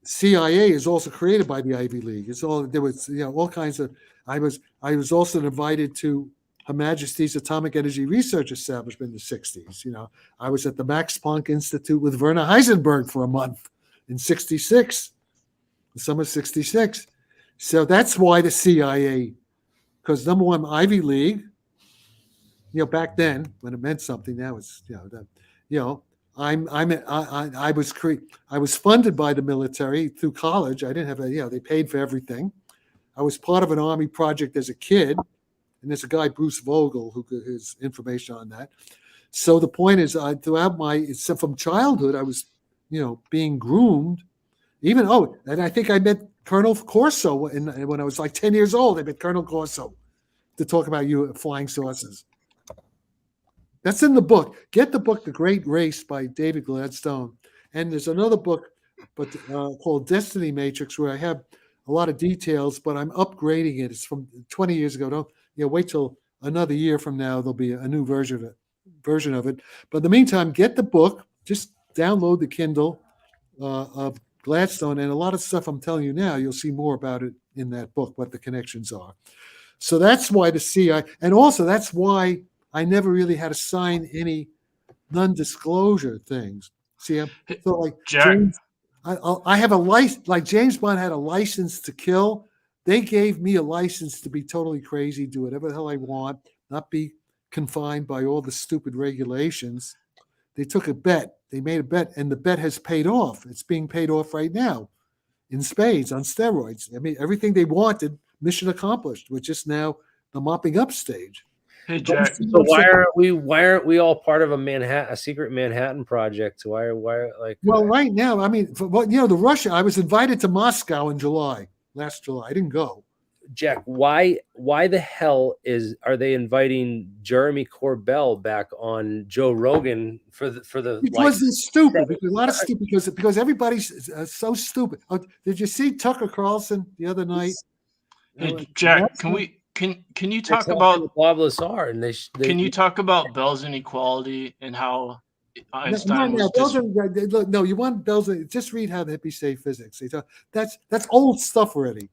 CIA is also created by the Ivy League. It's all there was, all kinds of. I was also invited to Her Majesty's Atomic Energy Research Establishment in the '60s. I was at the Max Planck Institute with Werner Heisenberg for a month in '66, the summer '66. So that's why the CIA, because number one, Ivy League. Back then when it meant something, now it's I was funded by the military through college. I didn't have they paid for everything. I was part of an army project as a kid, and there's a guy Bruce Vogel who has information on that. So the point is, throughout from childhood, I was being groomed. And I think I met Colonel Corso when I was like 10 years old. I met Colonel Corso to talk about flying saucers. That's in the book. Get the book, The Great Race by David Gladstone. And there's another book called Destiny Matrix, where I have a lot of details, but I'm upgrading it. It's from 20 years ago. Don't wait till another year from now. There'll be a new version of it. But in the meantime, get the book. Just download the Kindle of Gladstone, and a lot of stuff I'm telling you now, you'll see more about it in that book, what the connections are. So that's why the CIA, and also that's why I never really had to sign any non-disclosure things. See, so like James, I have a license, like James Bond had a license to kill. They gave me a license to be totally crazy, do whatever the hell I want, not be confined by all the stupid regulations. They took a bet. They made a bet, and the bet has paid off. It's being paid off right now in spades on steroids. I mean, everything they wanted, mission accomplished, which is now the mopping up stage. Hey, Jack. So why aren't we all part of a secret Manhattan project? Why like? Well, right now, I mean, the Russia. I was invited to Moscow in last July. I didn't go. Jack, why the hell are they inviting Jeremy Corbell back on Joe Rogan for the? Because it's stupid. Because a lot of stupid. Because everybody's so stupid. Oh, did you see Tucker Carlson the other night? Hey, Jack, can you talk about Bob Lazar and can you talk about Bell's inequality and how Einstein No, you want Bell's? Just read How the Hippies Say Physics. That's old stuff already.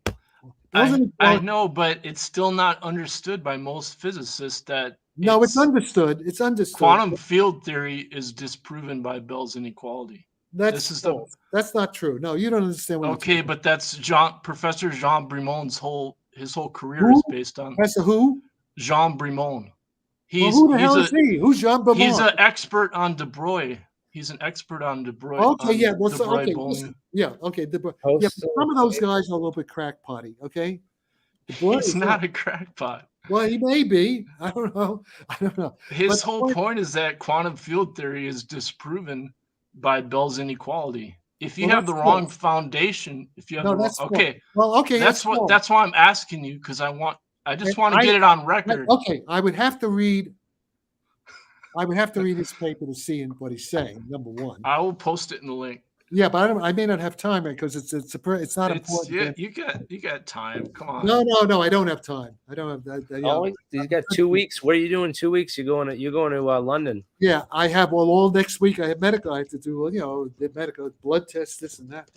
I know, but it's still not understood by most physicists that. No, it's understood. It's understood. Quantum field theory is disproven by Bell's inequality. That's not true. No, you don't understand what. Okay, but that's Professor Jean Brimon's whole career is based on. Professor who? Jean Brimon. Who the hell is he? Who's Jean Brimon? He's an expert on De Broglie. He's an expert on De Broglie. Okay, yeah. Well, okay. De Broglie. Yeah, some of those guys are a little bit crackpotty. Okay. He's not a crackpot. Well, he may be. I don't know. His whole point is that quantum field theory is disproven by Bell's inequality. If you have the wrong foundation, if you have that's why I'm asking you, because I just want to get it on record. Okay, I would have to read his paper to see what he's saying. Number one, I will post it in the link. Yeah, but I may not have time because it's not important. Yeah, you got time. Come on. No, I don't have time. I don't have that. He's got 2 weeks. What are you doing 2 weeks? You're going to London. Yeah, I have all next week. I have medical. I have to do medical blood tests, this and that.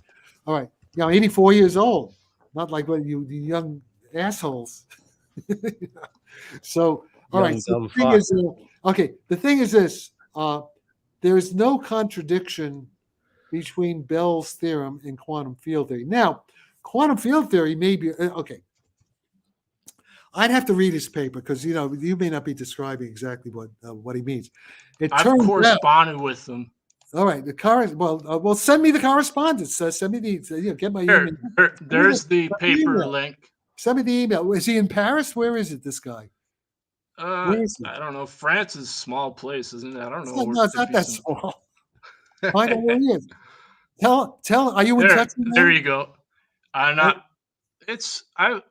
All right, 84 years old. Not like you young assholes. So all right. So the thing is this. There is no contradiction between Bell's theorem and quantum field theory. Now, quantum field theory may be okay. I'd have to read his paper because you may not be describing exactly what he means. I've corresponded with him. All right, well, send me the correspondence. Send me get my email. There's the paper link. Send me the email. Is he in Paris? Where is it? This guy? I don't know. France is a small place, isn't it? I don't know. No, it's not that small. Find out where he is. Tell. Are you in touch with him? There you go. I'm not. I've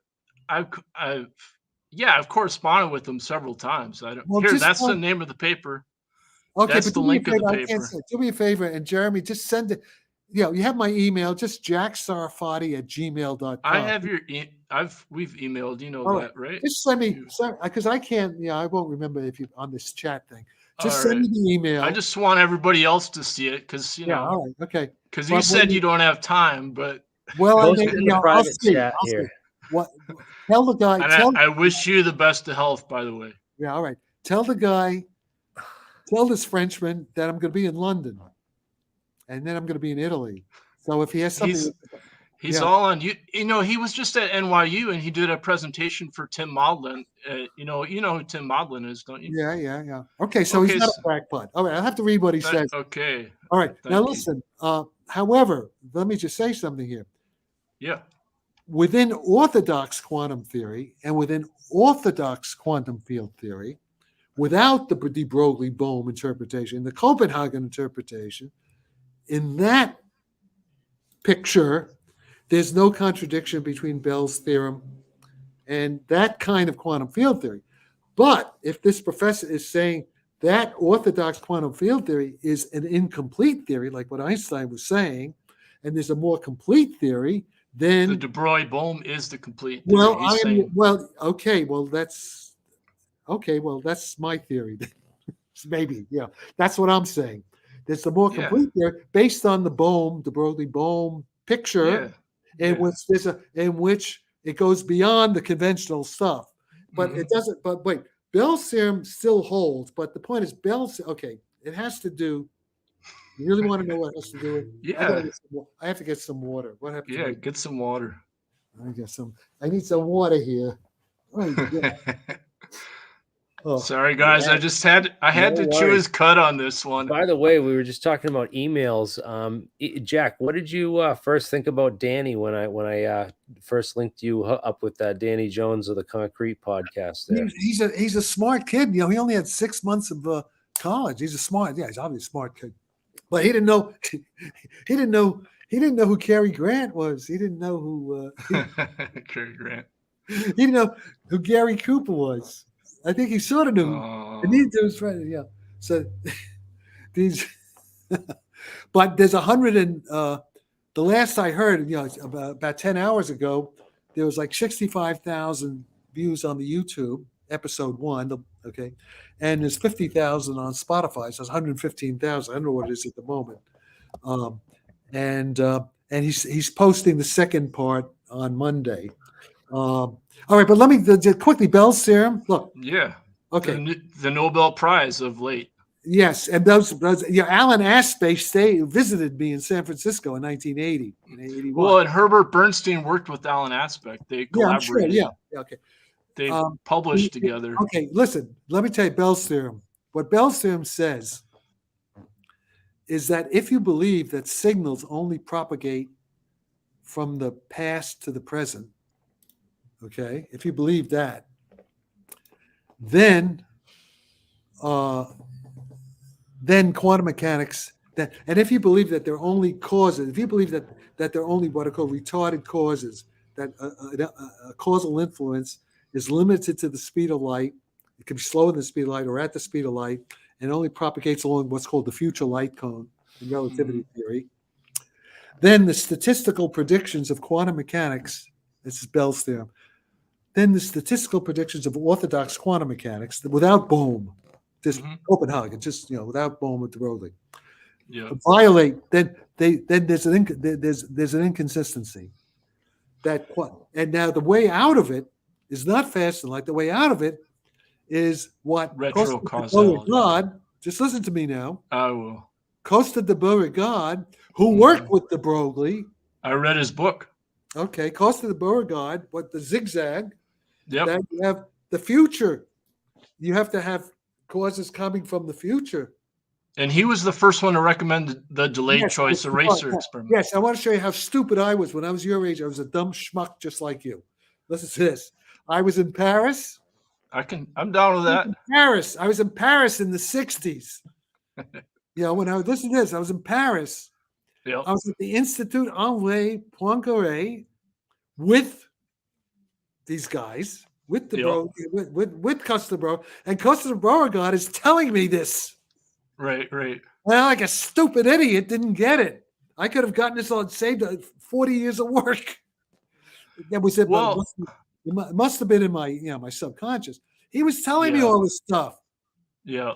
corresponded with them several times. That's the name of the paper. Okay, that's but the link of the paper. Do me a favor, and Jeremy, just send it. You have my email. Just jacksarfatti@gmail.com. I have your. We've emailed. You know that, right? Just send me, because I can't. I won't remember if you on this chat thing. Just send me the email. I just want everybody else to see it because All right. Okay. Because you said you don't have time, but well, Post it in the private chat here. What? Tell the guy. And I wish you the best of health, by the way. Yeah, all right. Tell the guy. Tell this Frenchman that I'm going to be in London, and then I'm going to be in Italy. So if he has something, he's all on you. You know, he was just at NYU and he did a presentation for Tim Maudlin. You know who Tim Maudlin is, don't you? Yeah. Okay, so he's not a crackpot. All right, I'll have to read what he says. Okay. All right. Now listen. However, let me just say something here. Yeah. Within orthodox quantum theory and within orthodox quantum field theory, without the de Broglie-Bohm interpretation, the Copenhagen interpretation, in that picture, there's no contradiction between Bell's theorem and that kind of quantum field theory. But if this professor is saying that orthodox quantum field theory is an incomplete theory, like what Einstein was saying, and there's a more complete theory, then the de Broglie-Bohm is the complete theory. That's my theory. Maybe, yeah. That's what I'm saying. There's a more complete theory based on the Bohm, de Broglie-Bohm picture, in which it goes beyond the conventional stuff. But it doesn't. But wait, Bell's theorem still holds. But the point is, it has to do. You really want to know what it has to do with? Yeah. I have to get some water. What happened? Yeah, get some water. I need some water here. Sorry, guys. I had to chew his cut on this one. By the way, we were just talking about emails. Jack, what did you first think about Danny when I first linked you up with Danny Jones of the Concrete podcast? There, he's a smart kid. You know, he only had 6 months of college. He's he's obviously a smart kid, but he didn't know who Cary Grant was. He didn't know who Cary Grant. He didn't know who Gary Cooper was. I think he sort of knew. And these dudes, right? Yeah. So these, but there's 100 and the last I heard, about 10 hours ago, there was like 65,000 views on the YouTube episode 1. Okay, and there's 50,000 on Spotify. So it's 115,000. I don't know what it is at the moment. And he's posting the second part on Monday. All right, but let me quickly, Bell's theorem. Look. Yeah. Okay. The Nobel Prize of late. Yes, and those Alan Aspect visited me in San Francisco in 1980. In 81. Well, and Herbert Bernstein worked with Alan Aspect. They collaborated. Yeah, okay. They published together. Okay, listen. Let me tell you Bell's theorem. What Bell's theorem says is that if you believe that signals only propagate from the past to the present, okay, if you believe that, then quantum mechanics, and if you believe that there are only causes, if you believe that there are only what are called retarded causes, that a causal influence is limited to the speed of light, it can be slower than the speed of light or at the speed of light, and only propagates along what's called the future light cone in relativity theory, then the statistical predictions of quantum mechanics, this is Bell's theorem, then the statistical predictions of orthodox quantum mechanics, without Bohm, just Copenhagen, just without Bohm with de Broglie, violate. Then there's an inconsistency. And now the way out of it is not fast and light. The way out of it is what retrocausality. Just listen to me now. I will. Costa de Beauregard, who worked with de Broglie. I read his book. Okay, Costa de Beauregard, what the zigzag. Yep. That you have the future. You have to have causes coming from the future. And he was the first one to recommend the delayed choice eraser experiment. Yes, I want to show you how stupid I was when I was your age. I was a dumb schmuck just like you. Listen to this. I was in Paris. I'm down with that. I was in Paris in the 60s. When I listen to this, I was in Paris. Yep. I was at the Institut Henri Poincaré with these guys, with the with Costa de Beauregard, and Costa de Beauregard is telling me this. Right. Well, like a stupid idiot, didn't get it. I could have gotten this on saved 40 years of work. That was it. Well, it must have been in my my subconscious. He was telling me all this stuff. Yeah.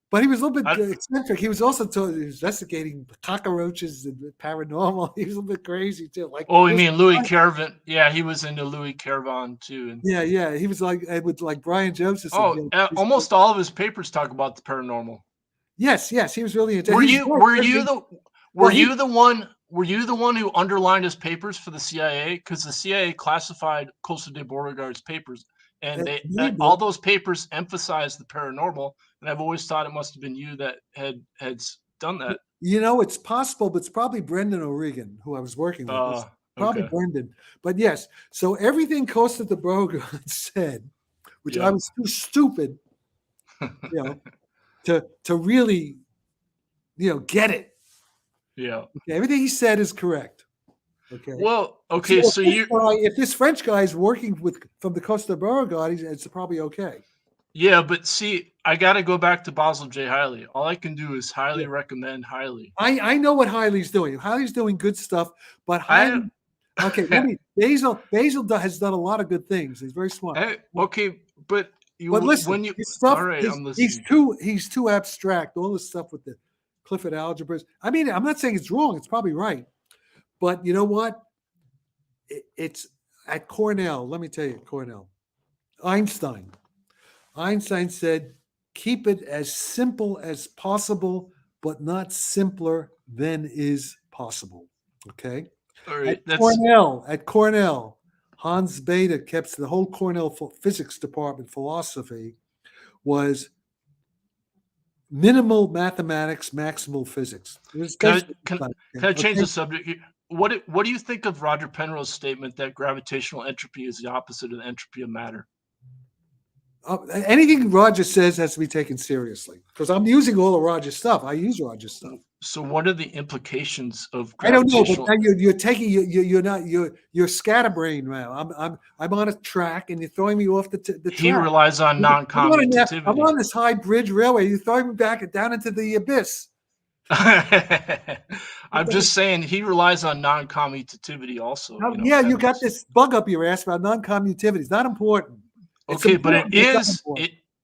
But he was a little bit eccentric. He was also investigating cockroaches and paranormal. He was a little bit crazy too. Like, oh, you mean Louis Caravan? Yeah, he was into Louis Caravan too. And yeah, he was like with like Brian Joseph. Almost all of his papers talk about the paranormal. Yes, he was really into. Were you the one who underlined his papers for the CIA? Because the CIA classified Costa de Beauregard's papers, and all those papers emphasized the paranormal. And I've always thought it must have been you that had done that. It's possible, but it's probably Brendan O'Regan, who I was working with. It's probably Brendan. But yes, so everything Costa de Beauregard said, which I was too stupid, to really, get it. Yeah. Okay, everything he said is correct. Okay. Well, okay, so if this French guy is working from the Costa de Beauregard, it's probably okay. Yeah, but see, I got to go back to Basil J. Hiley. All I can do is highly recommend Hiley. I know what Hiley's doing. Hiley's doing good stuff, but Hiley. Basil has done a lot of good things. He's very smart. But listen, all right, I'm listening. He's too abstract. All this stuff with the Clifford algebras. I mean, I'm not saying it's wrong. It's probably right. But you know what? It's at Cornell. Let me tell you, Cornell. Einstein said, keep it as simple as possible, but not simpler than is possible. Okay? All right. At Cornell, Hans Bethe kept the whole Cornell physics department philosophy was minimal mathematics, maximal physics. Can I change the subject here? What do you think of Roger Penrose's statement that gravitational entropy is the opposite of the entropy of matter? Anything Roger says has to be taken seriously because I'm using all of Roger's stuff. I use Roger's stuff. So what are the implications of gravitational? I don't know, but now you're taking you're scatterbrained now. I'm on a track and you're throwing me off the track. He relies on non-commutativity. I'm on this high bridge railway. You're throwing me back down into the abyss. I'm just saying he relies on non-commutativity also. You got this bug up your ass about non-commutativity. It's not important. Okay, but it is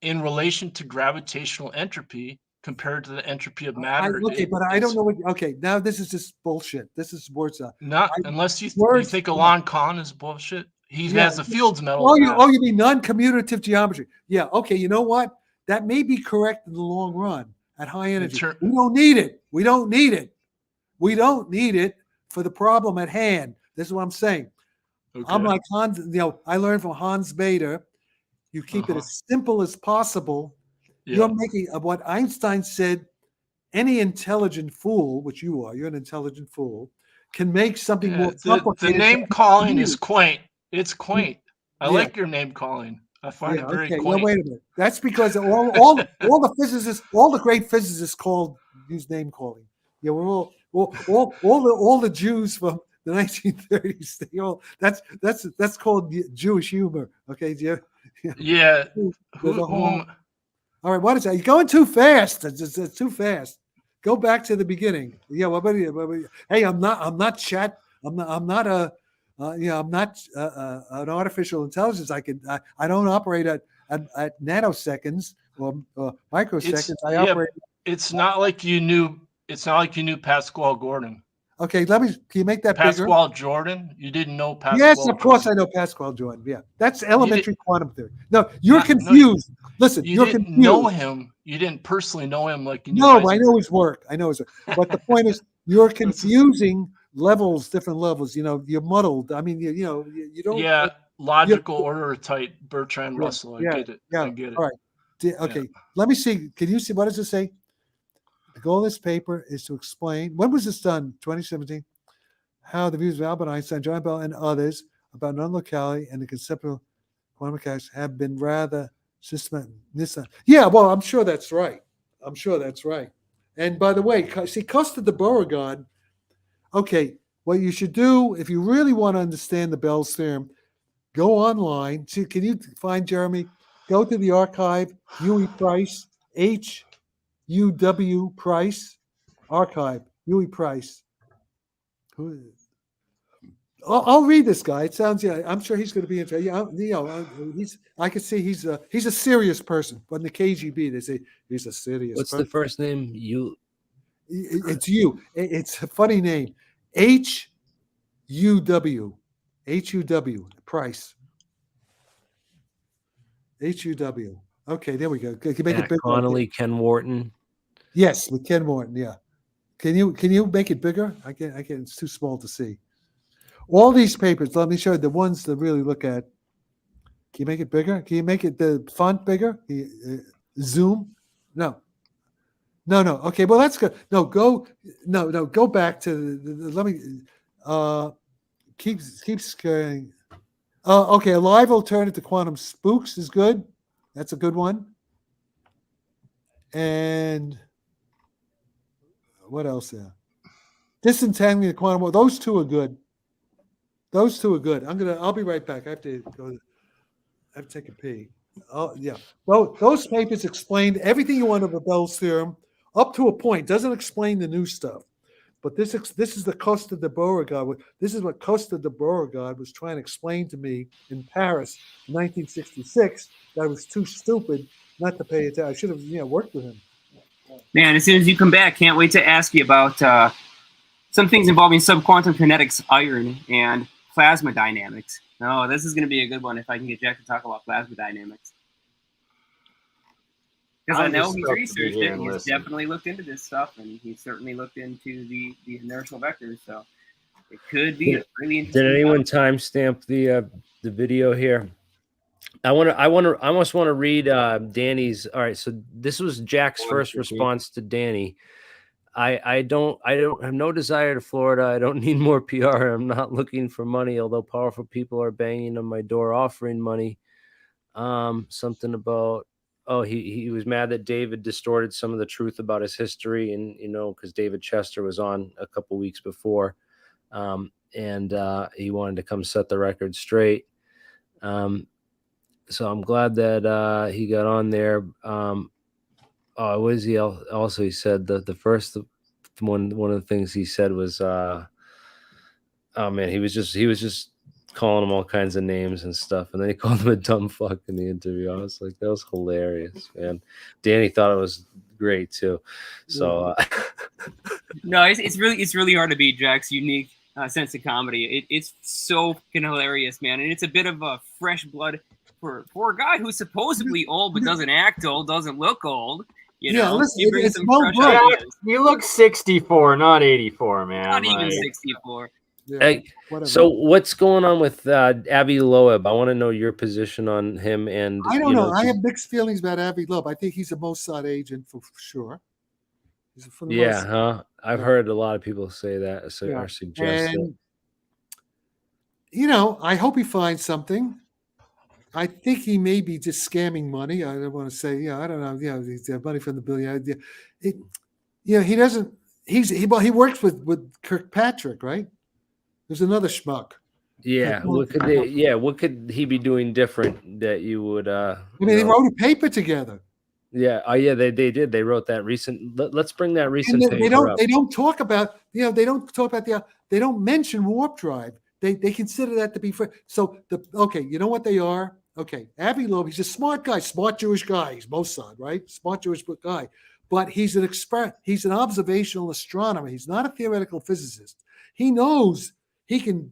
in relation to gravitational entropy compared to the entropy of matter. But I don't know what. Okay, now this is just bullshit. This is words. Unless you think Alain Kahn is bullshit. He has a Fields Medal. You mean non-commutative geometry? Yeah. Okay. You know what? That may be correct in the long run at high energy. We don't need it. We don't need it for the problem at hand. This is what I'm saying. Okay. I'm like Hans. I learned from Hans Bethe. You keep it as simple as possible. Yeah. You're making what Einstein said, any intelligent fool, which you are, you're an intelligent fool, can make something more complicated. The name calling is quaint. It's quaint. I like your name calling. I find it very quaint. No, wait a minute. That's because all the physicists, all the great physicists use name calling. Yeah, we're all the Jews from the 1930s. That's called Jewish humor. Okay, yeah. All right, what is that? You're going too fast. It's too fast. Go back to the beginning. Yeah, what about you? Hey, I'm not chat. I'm not an artificial intelligence. I don't operate at nanoseconds or microseconds. It's not like you knew Pascual Gordon. Okay, can you make that Pascual bigger? Jordan? You didn't know Pascual Yes, of course I know Pascual Jordan. Yeah, that's elementary quantum theory. No, you're confused. Listen, you're confused. Know him. You didn't personally know him like you knew. No, I know his work. But the point is, you're confusing different levels. You're muddled. I mean, you don't. Yeah, logical order type Bertrand Russell. I get it. I get it. All right. Okay. Let me see. Can you see what does it say? The goal of this paper is to explain, when was this done? 2017? How the views of Albert Einstein, John Bell, and others about non-locality and the conceptual quantum mechanics have been rather systematic. Yeah, well, I'm sure that's right. And by the way, see, Costa de Beauregard, okay, what you should do, if you really want to understand the Bell's theorem, go online. See, can you find Jeremy? Go to the archive, Huey Price, UW Price archive, Huey Price. I'll read this guy. It sounds, yeah, I'm sure he's going to be interested. Yeah, I can see he's a serious person. But in the KGB, they say he's a serious What's person. the first name? It's you. It's a funny name. H-U-W. H-U-W. Price. H-U-W. Okay, there we go. Can you make it bigger? Connolly, Ken Wharton. Yes, with Ken Wharton, yeah. Can you make it bigger? I can. It's too small to see. All these papers, let me show you the ones to really look at. Can you make it bigger? Can you make it the font bigger? Zoom? No. Okay, well that's good. Go back to let me keeps going. Okay, a live alternative to quantum spooks is good. That's a good one. And what else there? Disentangling the quantum world. Those two are good. I'll be right back. I have to take a pee. Yeah. Well, those papers explained everything you want of the Bell's theorem up to a point. Doesn't explain the new stuff. But this is the Costa de Beauregard. This is what Costa de Beauregard was trying to explain to me in Paris in 1966. That I was too stupid not to pay attention. I should have worked with him. Man, as soon as you come back, can't wait to ask you about some things involving subquantum kinetics, iron, and plasma dynamics. Oh, this is going to be a good one if I can get Jack to talk about plasma dynamics. Because I know he's researched it. He's definitely looked into this stuff, and he's certainly looked into the inertial vectors. So it could be a really interesting. Did anyone timestamp the video here? I almost want to read Danny's. All right, so this was Jack's first response to Danny. I don't have no desire to Florida. I don't need more PR. I'm not looking for money, although powerful people are banging on my door offering money. Something about he was mad that David distorted some of the truth about his history, and because David Chester was on a couple weeks before, and he wanted to come set the record straight. So I'm glad that he got on there. What is he also? He said the first one of the things he said was, oh man, he was just calling him all kinds of names and stuff, and then he called him a dumb fuck in the interview. I was like, that was hilarious, man. Danny thought it was great too. So no, it's really hard to beat Jack's unique sense of comedy. It's so fucking hilarious, man, and it's a bit of a fresh blood for a guy who's supposedly old but doesn't act old, doesn't look old. Listen, it's you look 64, not 84, man. Not even 64. Yeah, hey, so what's going on with Avi Loeb? I want to know your position on him. And I don't know. I have mixed feelings about Avi Loeb. I think he's a Mossad agent for sure. I've heard a lot of people say that or suggest that. I hope he finds something. I think he may be just scamming money. I don't want to say, I don't know. He's money from the billion. He doesn't. He works with Kirkpatrick, right? There's another schmuck. Yeah. What could he be doing different that you would? They wrote a paper together. Yeah. Oh, yeah. They did. They wrote that recent. Let's bring that recent paper up. They don't talk about. They don't mention warp drive. They consider that to be free. So you know what they are? Okay, Avi Loeb, he's a smart guy, smart Jewish guy. He's Mossad, right? Smart Jewish guy. But he's an observational astronomer. He's not a theoretical physicist. He knows he can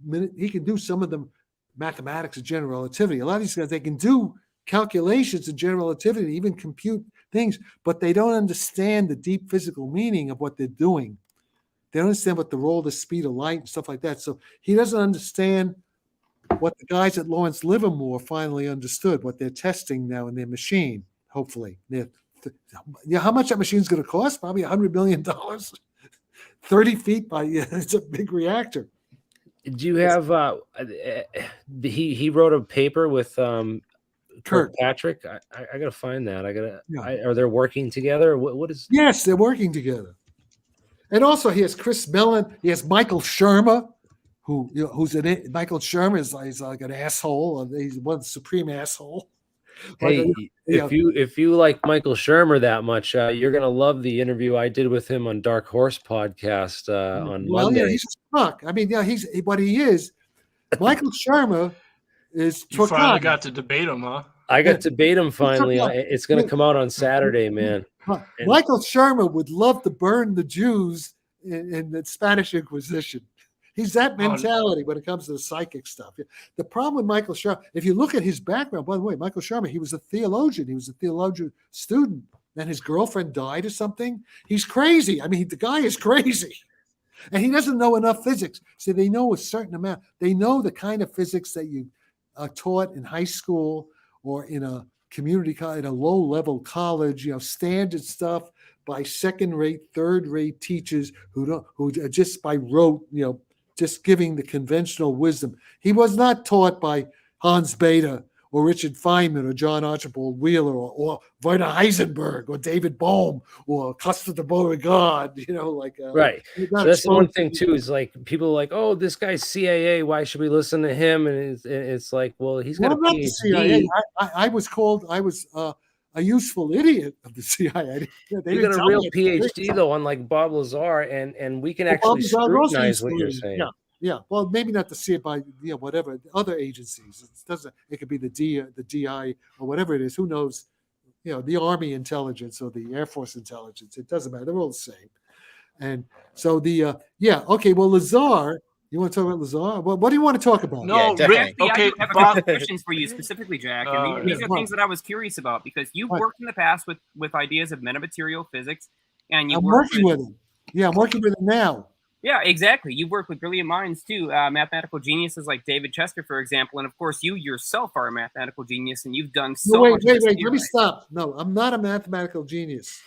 do some of the mathematics of general relativity. A lot of these guys, they can do calculations of general relativity, even compute things, but they don't understand the deep physical meaning of what they're doing. They don't understand what the role of the speed of light and stuff like that. So he doesn't understand what the guys at Lawrence Livermore finally understood, what they're testing now in their machine, hopefully. How much that machine's going to cost? Probably $100 million. 30 feet it's a big reactor. Do you have, he wrote a paper with Kirkpatrick? I got to find that. Are they working together? What is? Yes, they're working together. And also he has Chris Mellon. He has Michael Shermer, Michael Shermer is like an asshole. He's one supreme asshole. Hey, if you like Michael Shermer that much, you're gonna love the interview I did with him on Dark Horse podcast on Monday. Yeah, he's a schmuck. I mean, he's what he is. Michael Shermer is You finally Turkana. got to debate him, huh? I got to debate him finally. It's going to come out on Saturday, man. Michael Shermer would love to burn the Jews in the Spanish Inquisition. He's that mentality when it comes to the psychic stuff. The problem with Michael Shermer, if you look at his background, by the way, Michael Shermer, he was a theologian. He was a theologian student. Then his girlfriend died or something. He's crazy. I mean, the guy is crazy. And he doesn't know enough physics. So they know a certain amount. They know the kind of physics that you are taught in high school or in a community college, in a low-level college, standard stuff by second-rate, third-rate teachers who just by rote, just giving the conventional wisdom. He was not taught by Hans Bethe or Richard Feynman or John Archibald Wheeler or Werner Heisenberg or David Bohm or Costa de Beauregard, right. So that's the one thing too, is like people are like, oh, this guy's CIA, why should we listen to him? And it's like, well, he's got a PhD. CIA. I was a useful idiot of the CIA. You got a real PhD though, unlike Bob Lazar, and we can actually scrutinize what you're saying. Yeah, well, maybe not to see it by whatever other agencies. It doesn't. It could be the DI or whatever it is. Who knows? The Army intelligence or the Air Force intelligence. It doesn't matter. They're all the same. And so okay. Well, Lazar, you want to talk about Lazar? Well, what do you want to talk about? No, Rick. Okay, I have a couple questions for you specifically, Jack. And these are things that I was curious about because you've worked in the past with ideas of metamaterial physics, and I'm working with them. Yeah, I'm working with them now. Yeah, exactly. You work with brilliant minds too, mathematical geniuses like David Chester, for example, and of course you yourself are a mathematical genius, and you've done so much. Wait! Let me stop. No, I'm not a mathematical genius.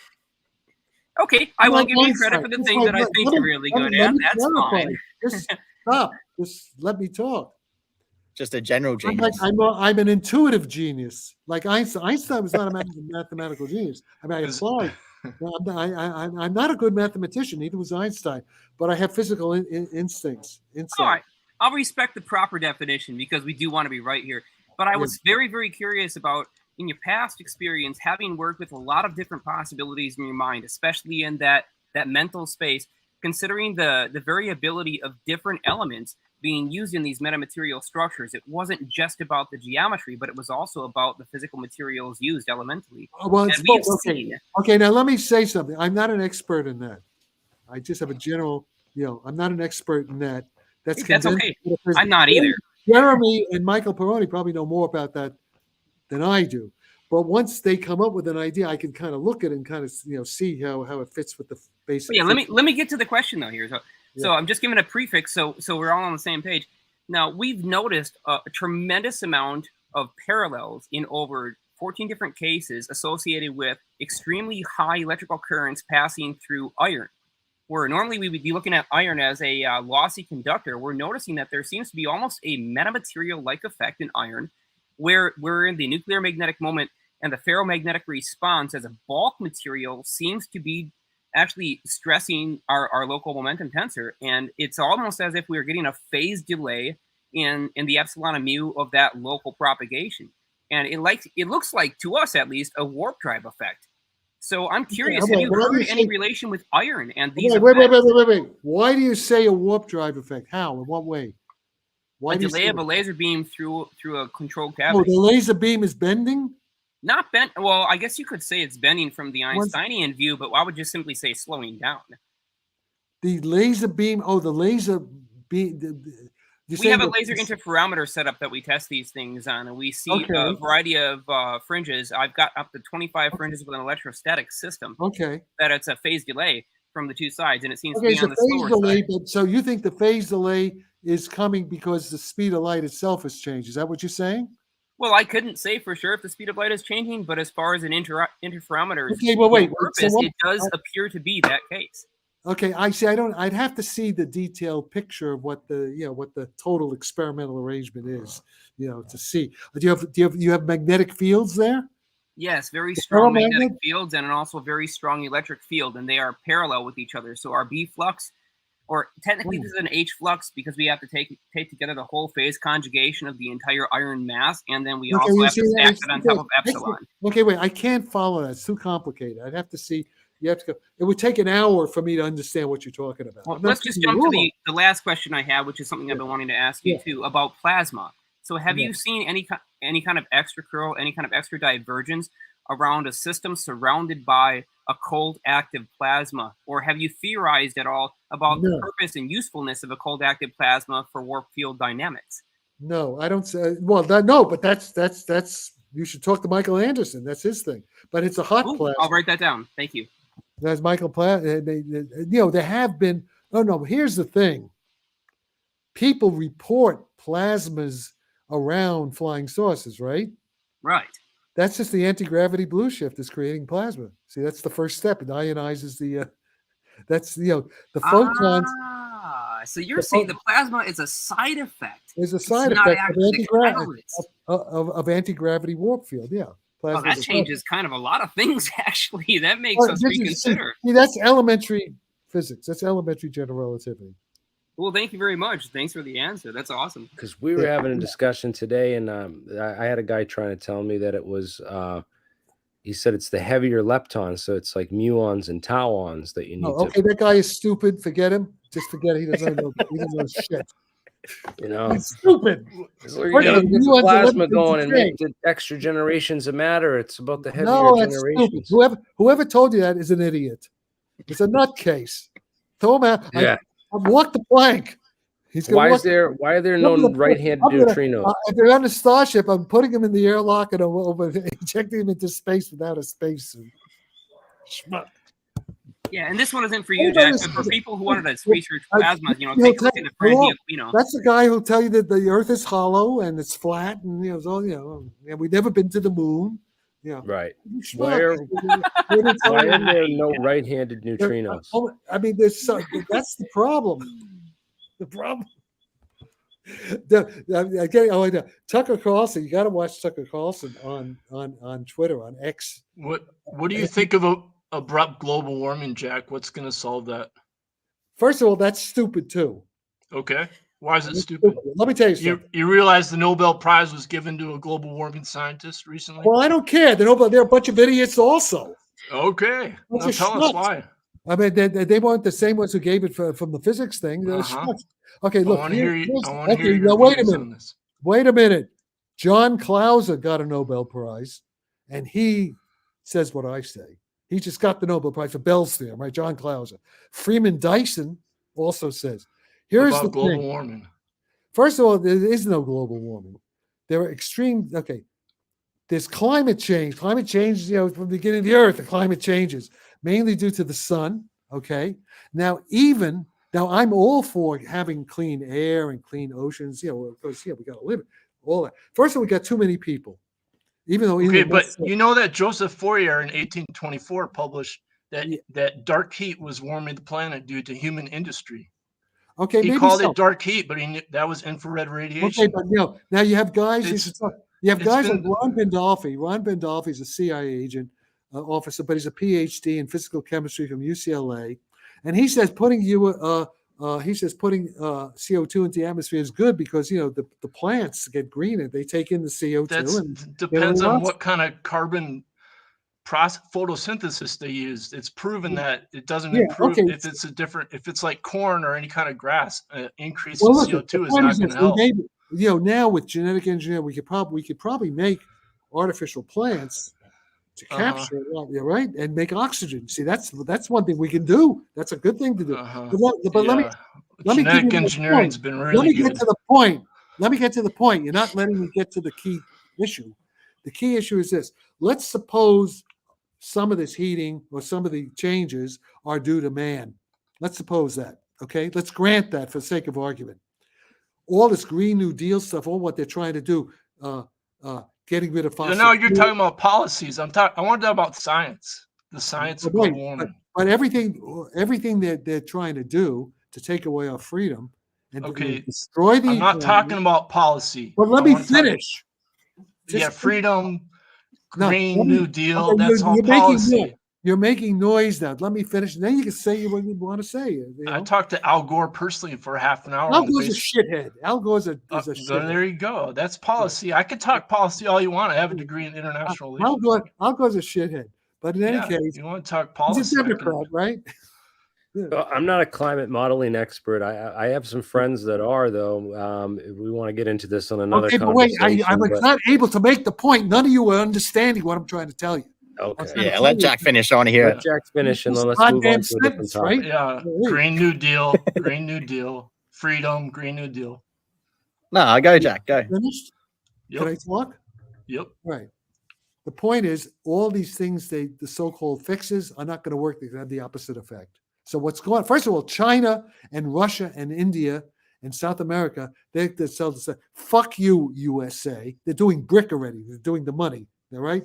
Okay, I won't give you credit for the thing that I think you're really good at. That's fine. Just stop. Just let me talk. Just a general genius. I'm an intuitive genius, like Einstein. Einstein was not a mathematical genius. I mean, I applied. I'm not a good mathematician. Neither was Einstein, but I have physical instincts. All right, I'll respect the proper definition because we do want to be right here. But I was very, very curious about, in your past experience, having worked with a lot of different possibilities in your mind, especially in that mental space, considering the variability of different elements being used in these metamaterial structures. It wasn't just about the geometry, but it was also about the physical materials used elementally. Well, okay, now let me say something. I'm not an expert in that. I just have a general, I'm not an expert in that. That's okay. I'm not either. Jeremy and Michael Perroni probably know more about that than I do. But once they come up with an idea, I can kind of look at it and kind of, see how it fits with the basic. Yeah, let me get to the question though here. So I'm just giving a prefix so we're all on the same page. Now, we've noticed a tremendous amount of parallels in over 14 different cases associated with extremely high electrical currents passing through iron. Where normally we would be looking at iron as a lossy conductor, we're noticing that there seems to be almost a metamaterial-like effect in iron, where in the nuclear magnetic moment and the ferromagnetic response as a bulk material seems to be actually stressing our local momentum tensor. And it's almost as if we are getting a phase delay in the epsilon and mu of that local propagation. And it looks like, to us at least, a warp drive effect. So I'm curious, have you heard any relation with iron and these Wait. Why do you say a warp drive effect? How? In what way? Why a delay of a laser beam through a controlled cavity. Oh, the laser beam is bending? Not bent. Well, I guess you could say it's bending from the Einsteinian view, but I would just simply say slowing down. The laser beam. Oh, the laser beam. We have a laser interferometer setup that we test these things on, and we see a variety of fringes. I've got up to 25 fringes with an electrostatic system. Okay. That it's a phase delay from the two sides, and it seems to be on the slower side. But so you think the phase delay is coming because the speed of light itself has changed? Is that what you're saying? Well, I couldn't say for sure if the speed of light is changing, but as far as an interferometer's purpose, it does appear to be that case. Okay, I see. I'd have to see the detailed picture of what the total experimental arrangement is, to see. Do you have magnetic fields there? Yes, very strong magnetic fields and also a very strong electric field, and they are parallel with each other. So our B flux, or technically this is an H flux because we have to take together the whole phase conjugation of the entire iron mass, and then we also have to stack it on top of epsilon. Okay, wait, I can't follow that. It's too complicated. I'd have to see. You have to go. It would take an hour for me to understand what you're talking about. Well, let's just jump to the last question I have, which is something I've been wanting to ask you too, about plasma. So have you seen any kind of extra curl, any kind of extra divergence around a system surrounded by a cold active plasma? Or have you theorized at all about the purpose and usefulness of a cold active plasma for warp field dynamics? No, I don't say. Well, no, but that's. You should talk to Michael Anderson. That's his thing. But it's a hot plasma. I'll write that down. Thank you. That's Michael Plasma. There have been. Oh no, here's the thing. People report plasmas around flying saucers, right? Right. That's just the anti-gravity blue shift is creating plasma. See, that's the first step. It ionizes the. That's the photons. So you're saying the plasma is a side effect? Is a side effect of anti-gravity warp field. Yeah. Oh, that changes kind of a lot of things. Actually, that makes us reconsider. See, that's elementary physics. That's elementary general relativity. Well, thank you very much. Thanks for the answer. That's awesome. Because we were having a discussion today, and I had a guy trying to tell me that it was. He said it's the heavier leptons, so it's like muons and tauons that you need. Okay, that guy is stupid. Forget him. Just forget it. He doesn't know. He doesn't know shit. You know, he's stupid. We're going to get the plasma going and make the extra generations of matter. It's about the heavier generations. Whoever told you that is an idiot. It's a nutcase. Throw him out. Yeah. I've walked the plank. Why are there no right-handed neutrinos? If they're on a starship, I'm putting them in the airlock and I'm ejecting them into space without a spacesuit. Schmuck. Yeah, and this one isn't for you, Jack, but for people who wanted to research plasma, take a look at the frenzy of, That's the guy who'll tell you that the Earth is hollow and it's flat, and we've never been to the moon. Yeah, right. Why are there no right-handed neutrinos? I mean, that's the problem. The problem. Tucker Carlson. You got to watch Tucker Carlson on Twitter, on X. What do you think of abrupt global warming, Jack? What's going to solve that? First of all, that's stupid too. Okay, why is it stupid? Let me tell you something. You realize the Nobel Prize was given to a global warming scientist recently? Well, I don't care. They're a bunch of idiots also. Okay, now tell us why. I mean, they weren't the same ones who gave it from the physics thing. Okay, look. Wait a minute. John Clauser got a Nobel Prize, and he says what I say. He just got the Nobel Prize for Bell's theorem, right? John Clauser. Freeman Dyson also says, here's the global thing. Warming. First of all, there is no global warming. There are extreme. Okay, there's climate change. Climate change, from the beginning of the Earth, the climate changes mainly due to the sun. Okay, now I'm all for having clean air and clean oceans. Because we got to live it. All that. First of all, we got too many people. Even though but you know that Joseph Fourier in 1824 published that dark heat was warming the planet due to human industry. Okay, he called it dark heat, but that was infrared radiation. Okay, but now you have guys. You have guys like Ron Pandolfi. Ron Pandolfi is a CIA agent officer, but he's a PhD in physical chemistry from UCLA, and he says putting CO2 into the atmosphere is good because the plants get greener. They take in the CO2. That depends on what kind of carbon photosynthesis they use. It's proven that it doesn't improve if it's like corn or any kind of grass. Increase in CO2 is not going to help. Now with genetic engineering, we could probably make artificial plants to capture it, right, and make oxygen. See, that's one thing we can do. That's a good thing to do. But genetic engineering's been really good. Let me get to the point. Let me get to the point. You're not letting me get to the key issue. The key issue is this. Let's suppose some of this heating or some of the changes are due to man. Let's suppose that. Okay, let's grant that for the sake of argument. All this Green New Deal stuff, all what they're trying to do, getting rid of fossil. No, you're talking about policies. I want to talk about science, the science of global warming. But everything that they're trying to do to take away our freedom and destroy the. I'm not talking about policy. But let me finish. Freedom, Green New Deal. That's all policy. You're making noise now. Let me finish, and then you can say what you want to say. I talked to Al Gore personally for half an hour. Al Gore's a shithead. Al Gore's a shithead. There you go. That's policy. I could talk policy all you want. I have a degree in international relations. Al Gore's a shithead. But in any case, you want to talk policy? He's a Democrat, right? Well, I'm not a climate modeling expert. I have some friends that are, though. If we want to get into this on another conversation. But wait, I was not able to make the point. None of you are understanding what I'm trying to tell you. Okay. Yeah, let Jack finish on here. Let Jack finish, and then let's move on to a different topic. Right? Yeah, Green New Deal, Green New Deal, freedom, Green New Deal. No, go, Jack, go. Finished? Yep. Can I talk? Yep. Right. The point is, all these things, the so-called fixes, are not going to work. They have the opposite effect. So what's going on? First of all, China and Russia and India and South America, they sell the fuck you, USA. They're doing brick already. They're doing the money. All right?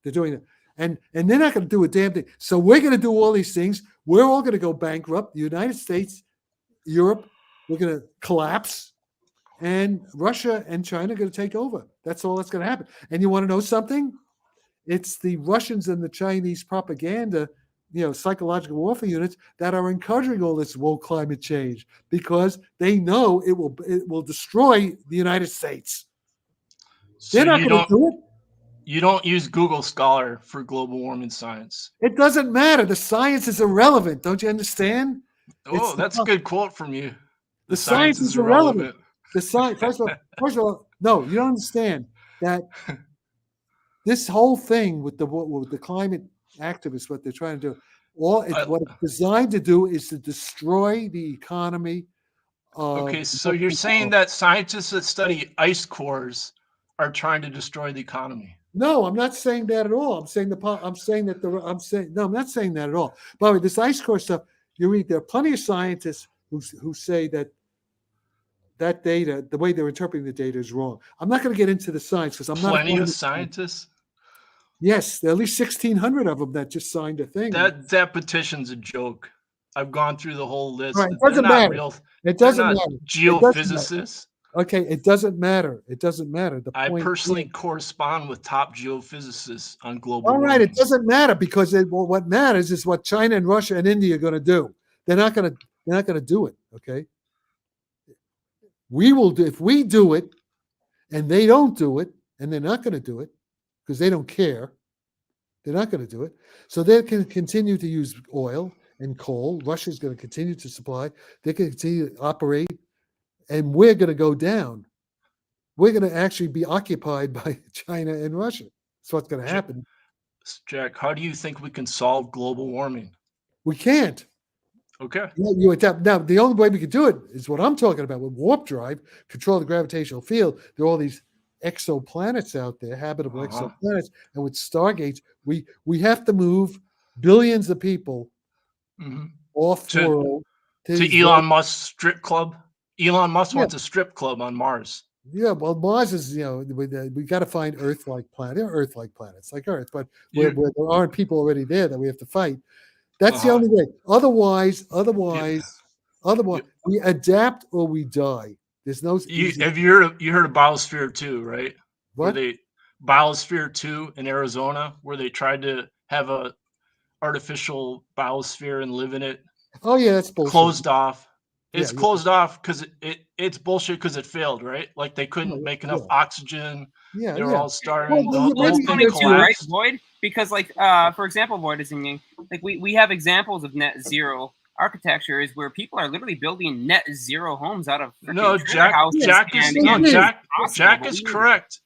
They're doing it. And they're not going to do a damn thing. So we're going to do all these things. We're all going to go bankrupt. The United States, Europe, we're going to collapse. And Russia and China are going to take over. That's all that's going to happen. And you want to know something? It's the Russians and the Chinese propaganda, psychological warfare units that are encouraging all this woke climate change because they know it will destroy the United States. So they're not going to do it. You don't use Google Scholar for global warming science. It doesn't matter. The science is irrelevant. Don't you understand? Oh, that's a good quote from you. The science is irrelevant. The science. First of all, no, you don't understand that this whole thing with the climate activists, what they're trying to do, what it's designed to do is to destroy the economy. Okay, so you're saying that scientists that study ice cores are trying to destroy the economy? No, I'm not saying that at all. I'm not saying that at all. By the way, this ice core stuff, there are plenty of scientists who say that data, the way they're interpreting the data, is wrong. I'm not going to get into the science because I'm not. Plenty of scientists. Yes, there are at least 1,600 of them that just signed a thing. That petition's a joke. I've gone through the whole list. Right, it doesn't matter. It doesn't matter. Geophysicists. Okay, it doesn't matter. It doesn't matter. I personally correspond with top geophysicists on global. All right, it doesn't matter because what matters is what China and Russia and India are going to do. They're not going to do it. Okay, we will do if we do it, and they don't do it, and they're not going to do it because they don't care. They're not going to do it, so they can continue to use oil and coal. Russia's going to continue to supply. They can continue to operate. And we're going to go down. We're going to actually be occupied by China and Russia. That's what's going to happen. Jack, how do you think we can solve global warming? We can't. Okay. You adapt. Now, the only way we could do it is what I'm talking about with warp drive, control the gravitational field. There are all these exoplanets out there, habitable exoplanets. And with Stargates, we have to move billions of people off world to Elon Musk's strip club. Elon Musk wants a strip club on Mars. Yeah, well, Mars is, we got to find Earth-like planets. They're Earth-like planets, like Earth, but where there aren't people already there that we have to fight. That's the only way. Otherwise, we adapt or we die. There's no. Have you heard of Biosphere 2, right? What? Biosphere 2 in Arizona, where they tried to have a artificial biosphere and live in it. Oh yeah, that's bullshit. Closed off. It's closed off because it's bullshit because it failed, right? Like they couldn't make enough oxygen. Yeah, they were all starving. That's funny too, right, Void? Because for example, Void is saying, we have examples of net zero architecture is where people are literally building net zero homes out of Jack is correct.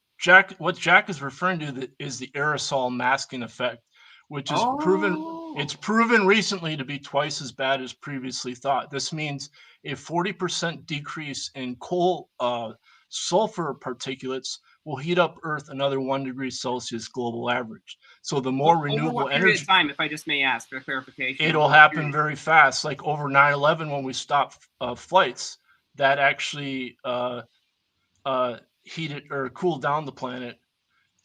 What Jack is referring to is the aerosol masking effect, which is proven. It's proven recently to be twice as bad as previously thought. This means a 40% decrease in sulfur particulates will heat up Earth another 1 degree Celsius global average. So the more renewable energy time, if I just may ask for clarification, it'll happen very fast. Like over 9/11, when we stopped flights, that actually heated or cooled down the planet.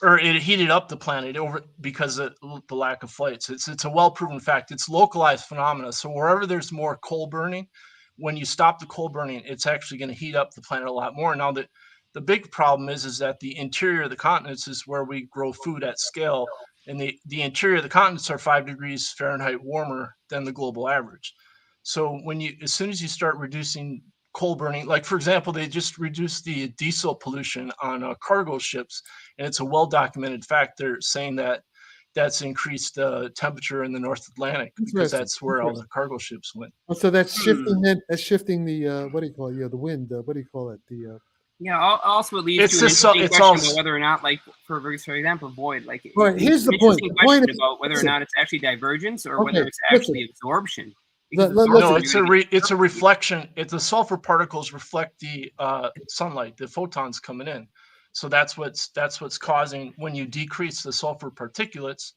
Or it heated up the planet because of the lack of flights. It's a well-proven fact. It's localized phenomena. So wherever there's more coal burning, when you stop the coal burning, it's actually going to heat up the planet a lot more. Now, the big problem is that the interior of the continents is where we grow food at scale, and the interior of the continents are 5 degrees Fahrenheit warmer than the global average. So as soon as you start reducing coal burning, like for example, they just reduced the diesel pollution on cargo ships, and it's a well-documented fact. They're saying that that's increased the temperature in the North Atlantic because that's where all the cargo ships went. Oh, so that's shifting. Then that's shifting the what do you call it? Yeah, the wind. What do you call it? The yeah. Also, it leads to an interesting question about whether or not, like for example, void. Like, right. Here's the point. The question point is, about whether or not it's actually divergence or whether it's actually absorption. No, it's a reflection. The sulfur particles reflect the sunlight, the photons coming in. So that's what's causing, when you decrease the sulfur particulates,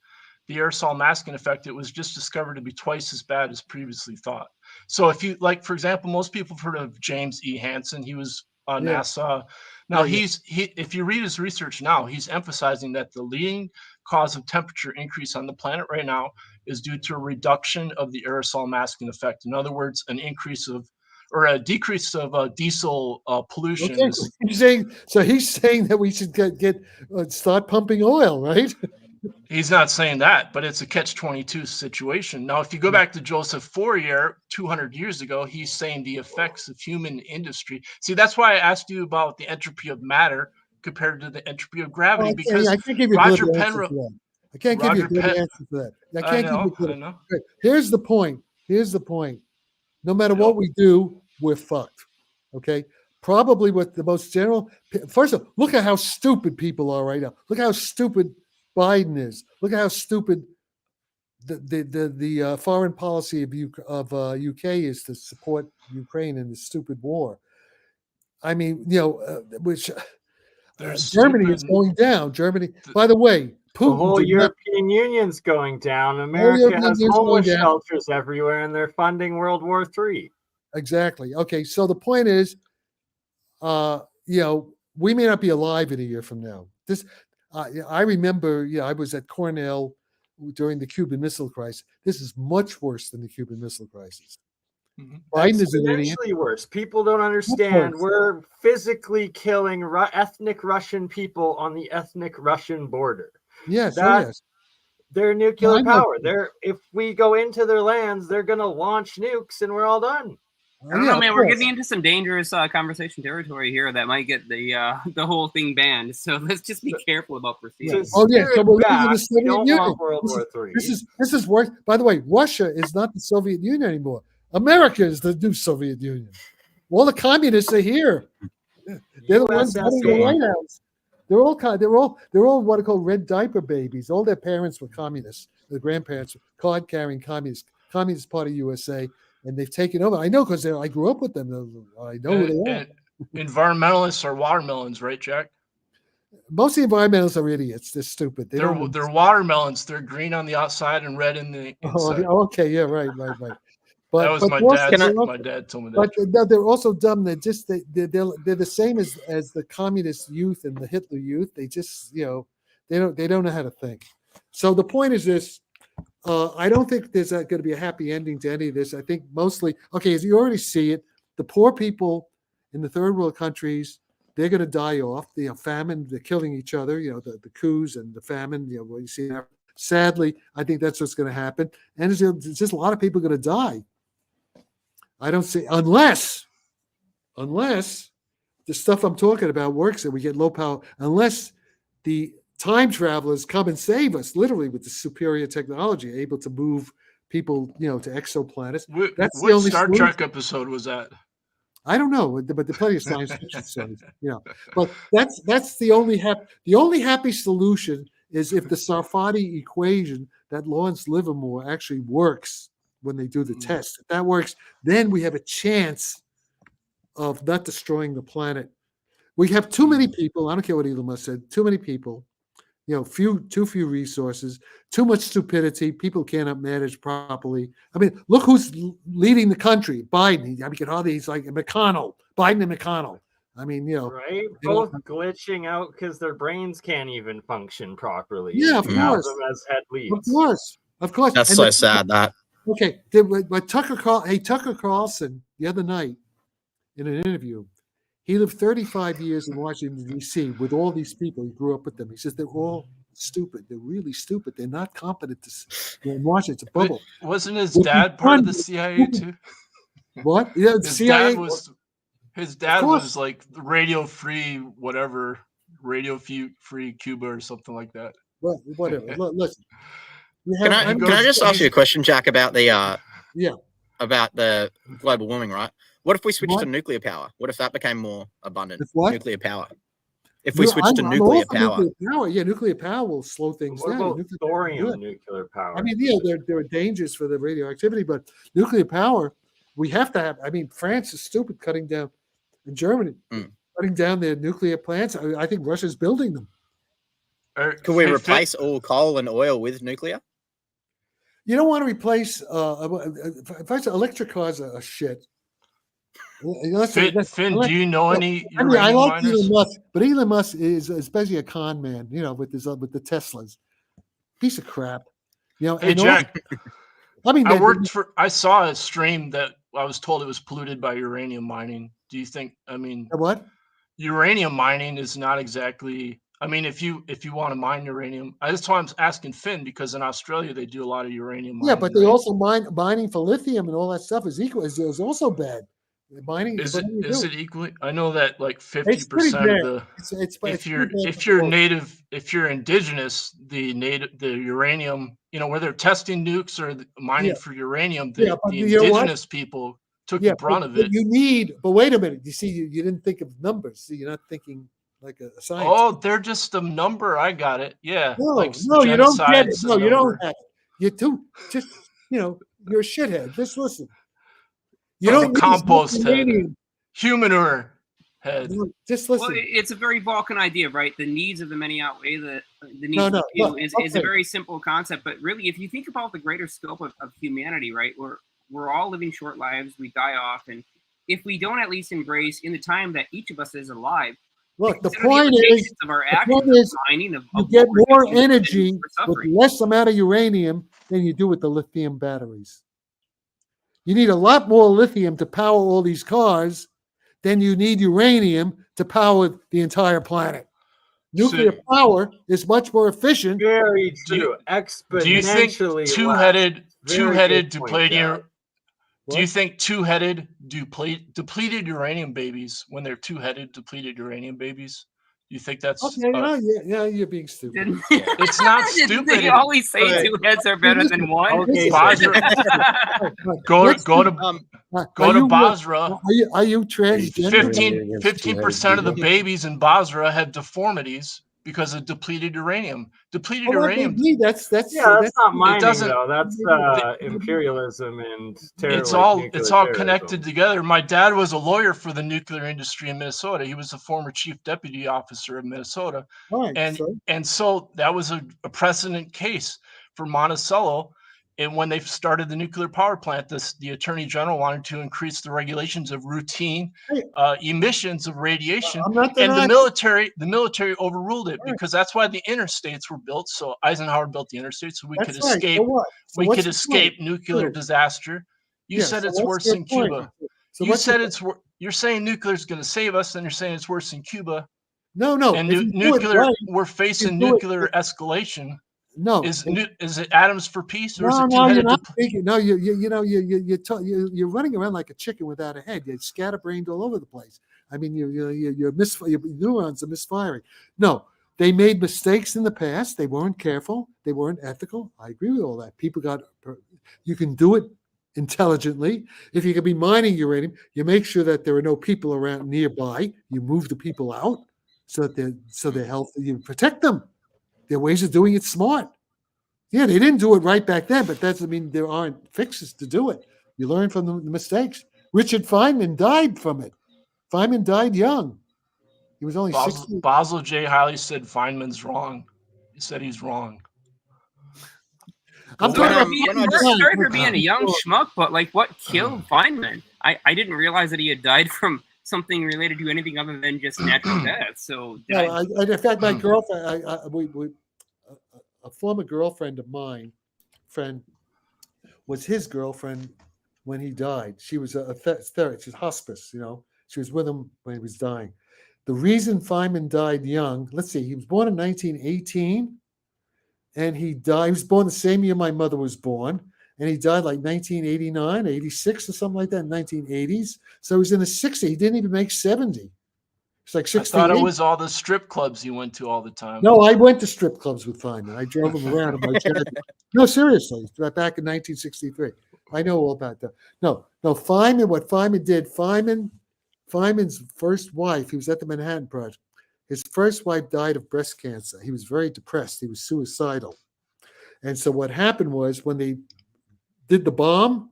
the aerosol masking effect. It was just discovered to be twice as bad as previously thought. So if you, like, for example, most people have heard of James E. Hansen. He was on NASA. Now if you read his research now, he's emphasizing that the leading cause of temperature increase on the planet right now is due to a reduction of the aerosol masking effect. In other words, an increase of, or a decrease of diesel pollution. Okay. He's saying that we should start pumping oil, right? He's not saying that, but it's a catch-22 situation. Now, if you go back to Joseph Fourier 200 years ago, he's saying the effects of human industry. See, that's why I asked you about the entropy of matter compared to the entropy of gravity, because I can't give you Roger a good Penrose. answer for that. I can't give you a good answer for that. I know. Here's the point. No matter what we do, we're fucked. Okay? Probably with the most general. First of all, look at how stupid people are right now. Look how stupid Biden is. Look at how stupid the foreign policy of UK is to support Ukraine in this stupid war. I mean, which Germany is going down. Germany, by the way, Putin. The whole European Union's going down. America has homeless shelters everywhere, and they're funding World War III. Exactly. Okay, so the point is, we may not be alive in a year from now. I remember, I was at Cornell during the Cuban Missile Crisis. This is much worse than the Cuban Missile Crisis. Mm-hmm. Biden is exponentially worse. People don't understand. We're physically killing ethnic Russian people on the ethnic Russian border. Yes, Their nuclear power. If we go into their lands, they're going to launch nukes, and we're all done. I don't know, man. We're getting into some dangerous conversation territory here that might get the whole thing banned. So let's just be careful about proceeding. So we're living in the Soviet Union. World War III. This is worse. By the way, Russia is not the Soviet Union anymore. America is the new Soviet Union. All the communists are here. They're the ones running the White House. They're all what are called red diaper babies. All their parents were communists. The grandparents were card-carrying communists. Communist Party USA. And they've taken over. I know because I grew up with them. I know who they are. Environmentalists are watermelons, right, Jack? Most of the environmentalists are idiots. They're stupid. They're watermelons. They're green on the outside and red in the inside. Okay, yeah, right. But that was my dad told me that. But they're also dumb. They're the same as the communist youth and the Hitler youth. They just they don't know how to think. So the point is this. I don't think there's going to be a happy ending to any of this. I think mostly, as you already see it, the poor people in the third world countries, they're going to die off. The famine, they're killing each other, the coups and the famine, what you see there. Sadly, I think that's what's going to happen. And there's just a lot of people going to die. I don't see, unless the stuff I'm talking about works and we get low power, unless the time travelers come and save us, literally, with the superior technology, able to move people, to exoplanets. That's the only Star Trek episode was that? I don't know, but there are plenty of science fiction stories, But that's the only happy solution is if the Sarfatti equation that Lawrence Livermore actually works when they do the test. If that works, then we have a chance of not destroying the planet. We have too many people. I don't care what Elon Musk said. Too many people. Too few resources, too much stupidity. People cannot manage properly. I mean, look who's leading the country. Biden. He's like McConnell. Biden and McConnell. I mean, right? Both glitching out because their brains can't even function properly. Yeah, of course. Them as head leads. Of course. That's so sad. That. Okay, but Tucker Carlson the other night in an interview. He lived 35 years in Washington, D.C. with all these people. He grew up with them. He says they're all stupid. They're really stupid. They're not competent to in Washington. It's a bubble. But wasn't his dad part of the CIA too? What? Yeah, CIA. His dad like Radio Free Cuba or something like that. Well, whatever. Listen. Can I just ask you a question, Jack, about the yeah, about the global warming, right? What if we switched to nuclear power? What if that became more abundant? Nuclear power. If we switched to nuclear power. Nuclear power will slow things down. What about thorium nuclear power? I mean, there are dangers for the radioactivity, but nuclear power, we have to have. I mean, France is stupid cutting down, in Germany, cutting down their nuclear plants. I think Russia's building them. Could we replace all coal and oil with nuclear? You don't want to replace. Electric cars are shit. Finn, do you know any? I mean, I like Elon Musk, but Elon Musk is especially a con man. With the Teslas, piece of crap. Hey, Jack. I saw a stream that I was told it was polluted by uranium mining. Do you think? I mean, what? Uranium mining is not exactly. I mean, if you want to mine uranium, that's why I'm asking Finn, because in Australia they do a lot of uranium mining. Yeah, but they also mining for lithium and all that stuff is also bad. Mining is it equally? I know that like 50% of the if you're indigenous, the uranium, where they're testing nukes or mining for uranium, the indigenous people took the brunt of it. But wait a minute, you see, you didn't think of numbers. See, you're not thinking like a science. Oh, they're just a number. I got it. Yeah. No, you don't get it. No, you don't have it. You're you're a shithead. Just listen. You don't compost head, humanure head. Just listen. Well, it's a very Vulcan idea, right? The needs of the many outweigh the needs of the few. Is a very simple concept, but really, if you think about the greater scope of humanity, right, we're all living short lives. We die off, and if we don't at least embrace in the time that each of us is alive. Look, the point is, you get more energy with less amount of uranium than you do with the lithium batteries. You need a lot more lithium to power all these cars than you need uranium to power the entire planet. Nuclear power is much more efficient. Very true. Exponentially. Do you think two-headed depleted? Do you think two-headed depleted uranium babies, when they're two-headed depleted uranium babies? Do you think that's you're being stupid. It's not stupid. They always say two heads are better than one. Okay, go to Basra. Are you transgender? 15% of the babies in Basra had deformities because of depleted uranium. Depleted uranium. That's not mining, though. That's imperialism and terror. It's all connected together. My dad was a lawyer for the nuclear industry in Minnesota. He was the former chief deputy officer of Minnesota, so that was a precedent case for Monticello. And when they started the nuclear power plant, the attorney general wanted to increase the regulations of routine emissions of radiation, and the military overruled it because that's why the interstates were built. So Eisenhower built the interstates so we could escape. We could escape nuclear disaster. You said it's worse in Cuba. You're saying nuclear is going to save us, and you're saying it's worse in Cuba. No. And we're facing nuclear escalation. No, is it atoms for peace, or is it you're not thinking. No, you're running around like a chicken without a head. You're scatterbrained all over the place. I mean, your neurons are misfiring. No, they made mistakes in the past. They weren't careful. They weren't ethical. I agree with all that. You can do it intelligently. If you can be mining uranium, you make sure that there are no people around nearby. You move the people out so they're healthy. You protect them. There are ways of doing it smart. Yeah, they didn't do it right back then, but there aren't fixes to do it. You learn from the mistakes. Richard Feynman died from it. Feynman died young. He was only 60. Basil J. Hiley said Feynman's wrong. He said he's wrong. I'm sorry for being a young schmuck, but what killed Feynman? I didn't realize that he had died from something related to anything other than just natural death. So, in fact, my girlfriend, a former girlfriend of mine, was his girlfriend when he died. She was a therapist, she's hospice. She was with him when he was dying. The reason Feynman died young, let's see, he was born in 1918, and he died. He was born the same year my mother was born. And he died like 1989, 86 or something like that in 1980s. So he was in his 60s. He didn't even make 70. It's like I 68. thought it was all the strip clubs you went to all the time. No, I went to strip clubs with Feynman. I drove him around in my Chevy. No, seriously, back in 1963. I know all about that. No, Feynman, what Feynman did, Feynman's first wife, he was at the Manhattan Project. His first wife died of breast cancer. He was very depressed. He was suicidal. And so what happened was when they did the bomb,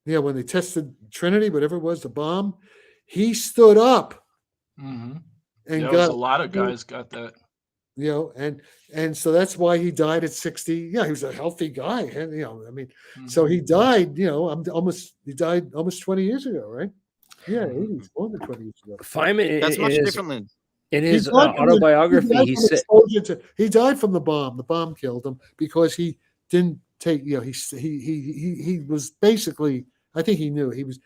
when they tested Trinity, whatever it was, the bomb, he stood up. Mm-hmm. And a lot of guys got that. And so that's why he died at 60. Yeah, he was a healthy guy. And, so he died, he died almost 20 years ago, right? Yeah, 80s, more than 20 years ago. Feynman, that's much different than in his autobiography. He died from the bomb. The bomb killed him because he didn't take. He was basically. I think he knew it was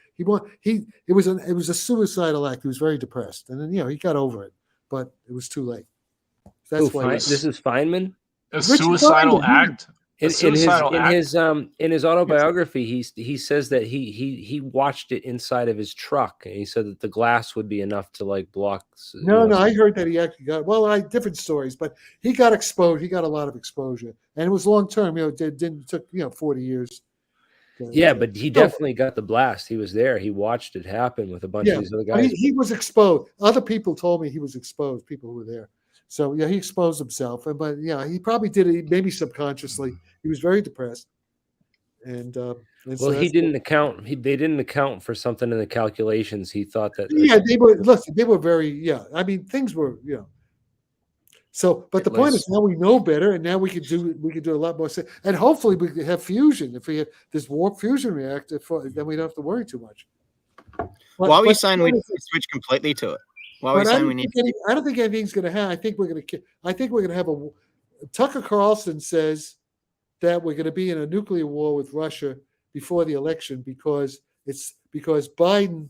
a suicidal act. He was very depressed, and then he got over it, but it was too late. That's why this is Feynman. A suicidal act. In his autobiography, he says that he watched it inside of his truck, and he said that the glass would be enough to like block. No, I heard that he actually got different stories, but he got exposed. He got a lot of exposure, and it was long term. It took 40 years. But he definitely got the blast. He was there. He watched it happen with a bunch of these other guys. He was exposed. Other people told me he was exposed. People who were there. So he exposed himself, but he probably did it maybe subconsciously. He was very depressed, and so he didn't account. They didn't account for something in the calculations. He thought that. They were. Listen, they were very. Things were. So, but the point is now we know better, and now we can do a lot more. And hopefully we can have fusion. If we have this warp fusion reactor, then we don't have to worry too much. Why are we saying we switch completely to it? Why are we saying we need? I don't think anything's going to happen. I think we're going to have a. Tucker Carlson says that we're going to be in a nuclear war with Russia before the election because Biden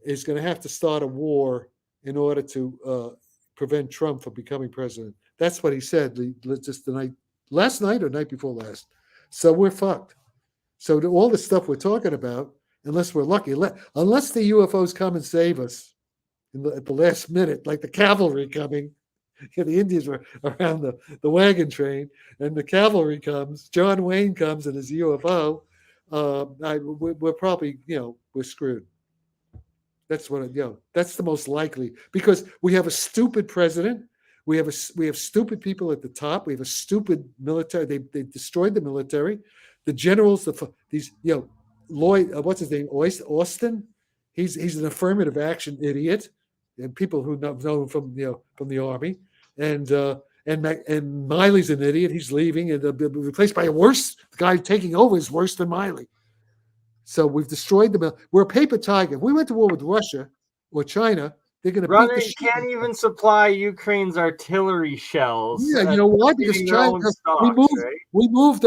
is going to have to start a war in order to prevent Trump from becoming president. That's what he said just last night or night before last. So we're fucked. So all the stuff we're talking about, unless we're lucky, unless the UFOs come and save us at the last minute, like the cavalry coming. The Indians were around the wagon train, and the cavalry comes. John Wayne comes in his UFO. We're probably, we're screwed. That's what that's the most likely, because we have a stupid president. We have stupid people at the top. We have a stupid military. They destroyed the military. The generals, Lloyd, what's his name? Austin. He's an affirmative action idiot, and people who know him from the army. And Miley's an idiot. He's leaving, and be replaced by the guy taking over is worse than Miley. So we've destroyed the. We're a paper tiger. If we went to war with Russia or China, they're going to beat the shit. Can't even supply Ukraine's artillery shells. Yeah, you know why? Because China. We've moved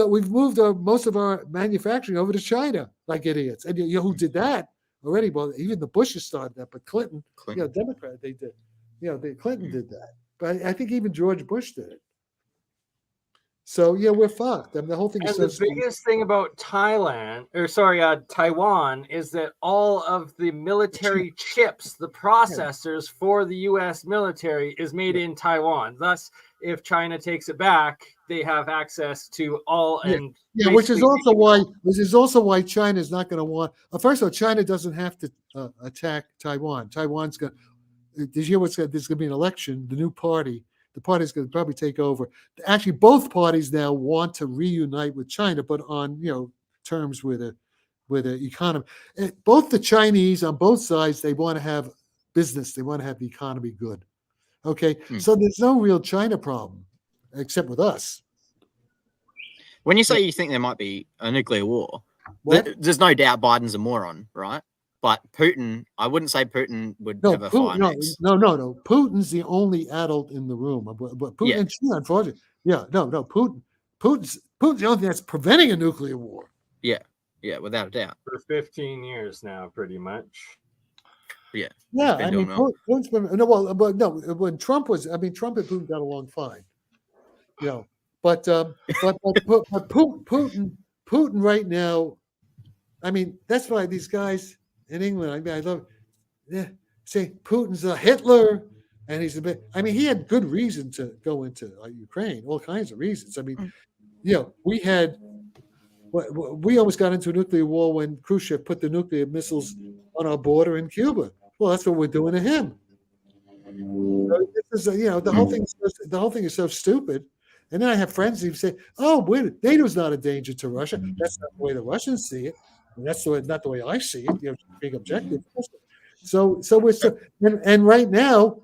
most of our manufacturing over to China like idiots. And you know who did that already? Well, even the Bushes started that, but Clinton. Democrat, they did. Clinton did that. But I think even George Bush did it. So we're fucked. The whole thing is so. The biggest thing about Taiwan is that all of the military chips, the processors for the U.S. military, is made in Taiwan. Thus, if China takes it back, they have access to all. Which is also why China is not going to want. First of all, China doesn't have to attack Taiwan. Taiwan's going. There's going to be an election. The new party. The party's going to probably take over. Actually, both parties now want to reunite with China, but on terms with the economy. Both the Chinese on both sides, they want to have business. They want to have the economy good. Okay, so there's no real China problem, except with us. When you say you think there might be a nuclear war, there's no doubt Biden's a moron, right? But Putin, I wouldn't say Putin would have a fire. No. Putin's the only adult in the room. But Putin and China, unfortunately. Putin's the only thing that's preventing a nuclear war. Yeah, without a doubt. For 15 years now, pretty much. Yeah. Yeah, Putin's been when Trump and Putin got along fine. But Putin right now, that's why these guys in England, I love. say Putin's a Hitler, and he's a bit. I mean, he had good reason to go into Ukraine, all kinds of reasons. I mean, we had. We almost got into a nuclear war when Khrushchev put the nuclear missiles on our border in Cuba. Well, that's what we're doing to him. This is, the whole thing is so stupid. And then I have friends who say, "Oh, NATO's not a danger to Russia." That's not the way the Russians see it. And that's not the way I see it. Being objective. So and right now,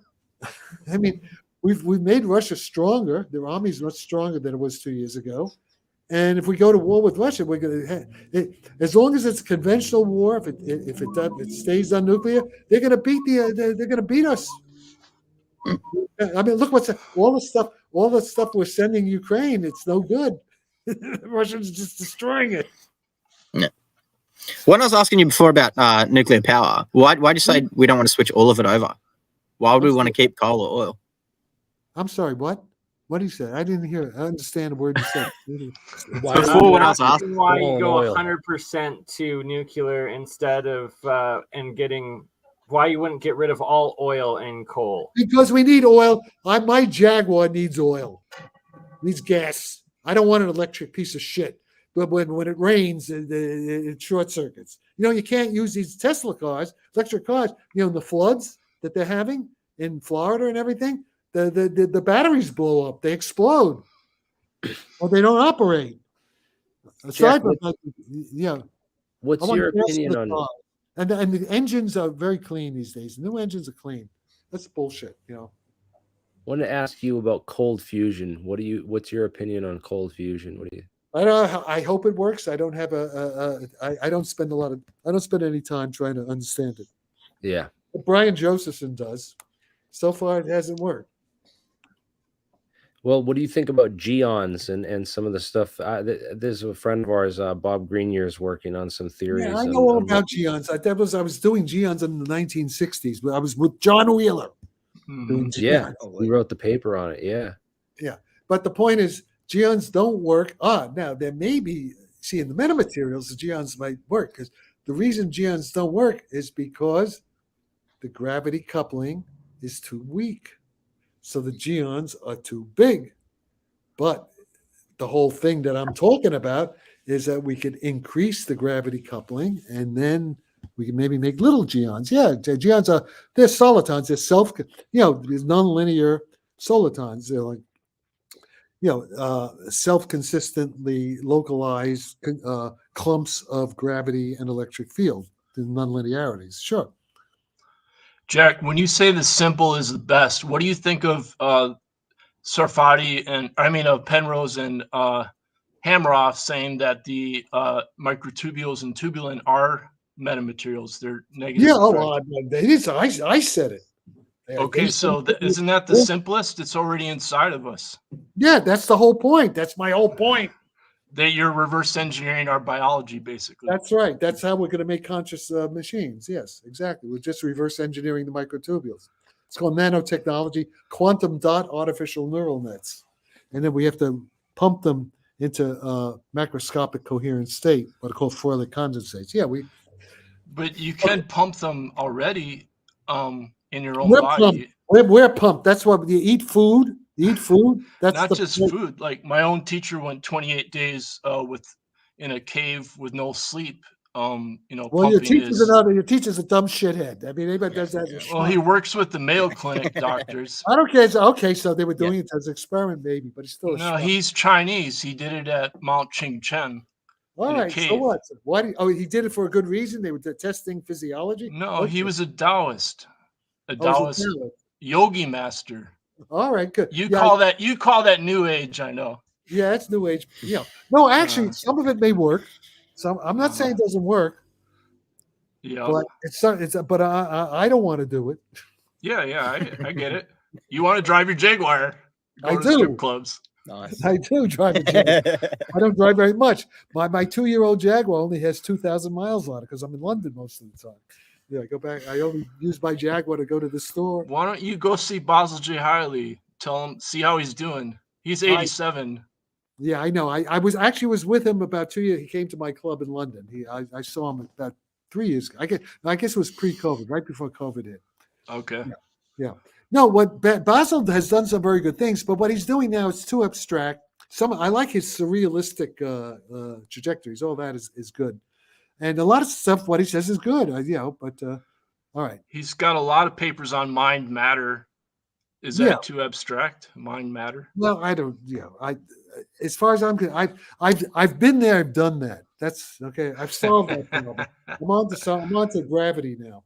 I mean, we've made Russia stronger. Their army's much stronger than it was 2 years ago. And if we go to war with Russia, we're going to, as long as it's a conventional war, if it stays on nuclear, they're going to beat us. I mean, look all the stuff we're sending Ukraine. It's no good. Russians just destroying it. Yeah. When I was asking you before about nuclear power, why do you say we don't want to switch all of it over? Why would we want to keep coal or oil? I'm sorry, what? What did he say? I didn't hear. I understand the word you said. Before when I was asking why you go 100% to nuclear instead of why you wouldn't get rid of all oil and coal? Because we need oil. My Jaguar needs oil. Needs gas. I don't want an electric piece of shit. But when it rains, it short circuits. You can't use these Tesla cars, electric cars. The floods that they're having in Florida and everything. The batteries blow up, they explode, or they don't operate. Aside from that, what's your opinion on it? And the engines are very clean these days. The new engines are clean. That's bullshit. I want to ask you about cold fusion. What's your opinion on cold fusion? I hope it works. I don't have I don't spend any time trying to understand it. Yeah. But Brian Josephson does. So far, it hasn't worked. Well, what do you think about geons and some of the stuff? There's a friend of ours, Bob Grenier, is working on some theories. Yeah, I know all about geons. I was doing geons in the 1960s. But I was with John Wheeler. Yeah, we wrote the paper on it. Yeah. Yeah, but the point is, geons don't work. Now there may be, in the metamaterials, the geons might work, because the reason geons don't work is because the gravity coupling is too weak. So the geons are too big. But the whole thing that I'm talking about is that we could increase the gravity coupling, and then we can maybe make little geons. Yeah, geons they're solitons. They're these nonlinear solitons. They're like, self-consistently localized clumps of gravity and electric field, the nonlinearities. Sure. Jack, when you say the simple is the best, what do you think of Sarfatti of Penrose and Hameroff saying that the microtubules and tubulin are metamaterials? They're negative. Yeah, I said it. Okay, so isn't that the simplest? It's already inside of us. Yeah, that's the whole point. That's my whole point. That you're reverse engineering our biology, basically. That's right. That's how we're going to make conscious machines. Yes, exactly. We're just reverse engineering the microtubules. It's called nanotechnology, quantum dot artificial neural nets. And then we have to pump them into macroscopic coherent state, what are called Fourier condensates. Yeah, But you can pump them already in your own body. We're pumped. That's why you eat food. That's not just food. Like my own teacher went 28 days in a cave with no sleep. Well, your teacher's a dumb shithead. I mean, anybody does that. Well, he works with the Mayo Clinic doctors. I don't care. Okay, so they were doing it as an experiment, maybe, but he's still. No, he's Chinese. He did it at Mount Qingchen. All right. So what? Why? He did it for a good reason. They were testing physiology. No, he was a Taoist. A Taoist yogi master. All right, good. You call that new age, I know. Yeah, it's new age. Yeah. No, actually, some of it may work. I'm not saying it doesn't work. Yeah. But but I don't want to do it. Yeah, I get it. You want to drive your Jaguar? I do. Strip clubs. Nice. I do drive a Jaguar. I don't drive very much. My 2-year-old Jaguar only has 2,000 miles on it because I'm in London most of the time. Yeah, I go back. I only use my Jaguar to go to the store. Why don't you go see Basil J. Hiley? Tell him, see how he's doing. He's 87. Yeah, I know. I was with him about 2 years. He came to my club in London. I saw him about 3 years ago. I guess it was pre-COVID, right before COVID hit. Okay. Yeah. No, what Basil has done some very good things, but what he's doing now is too abstract. I like his surrealistic trajectories. All that is good, and a lot of stuff what he says is good. But all right. He's got a lot of papers on mind matter. Is that too abstract? Mind matter? Well, I don't. As far as I'm concerned, I've been there. I've done that. That's okay. I've solved that problem. I'm on to gravity now.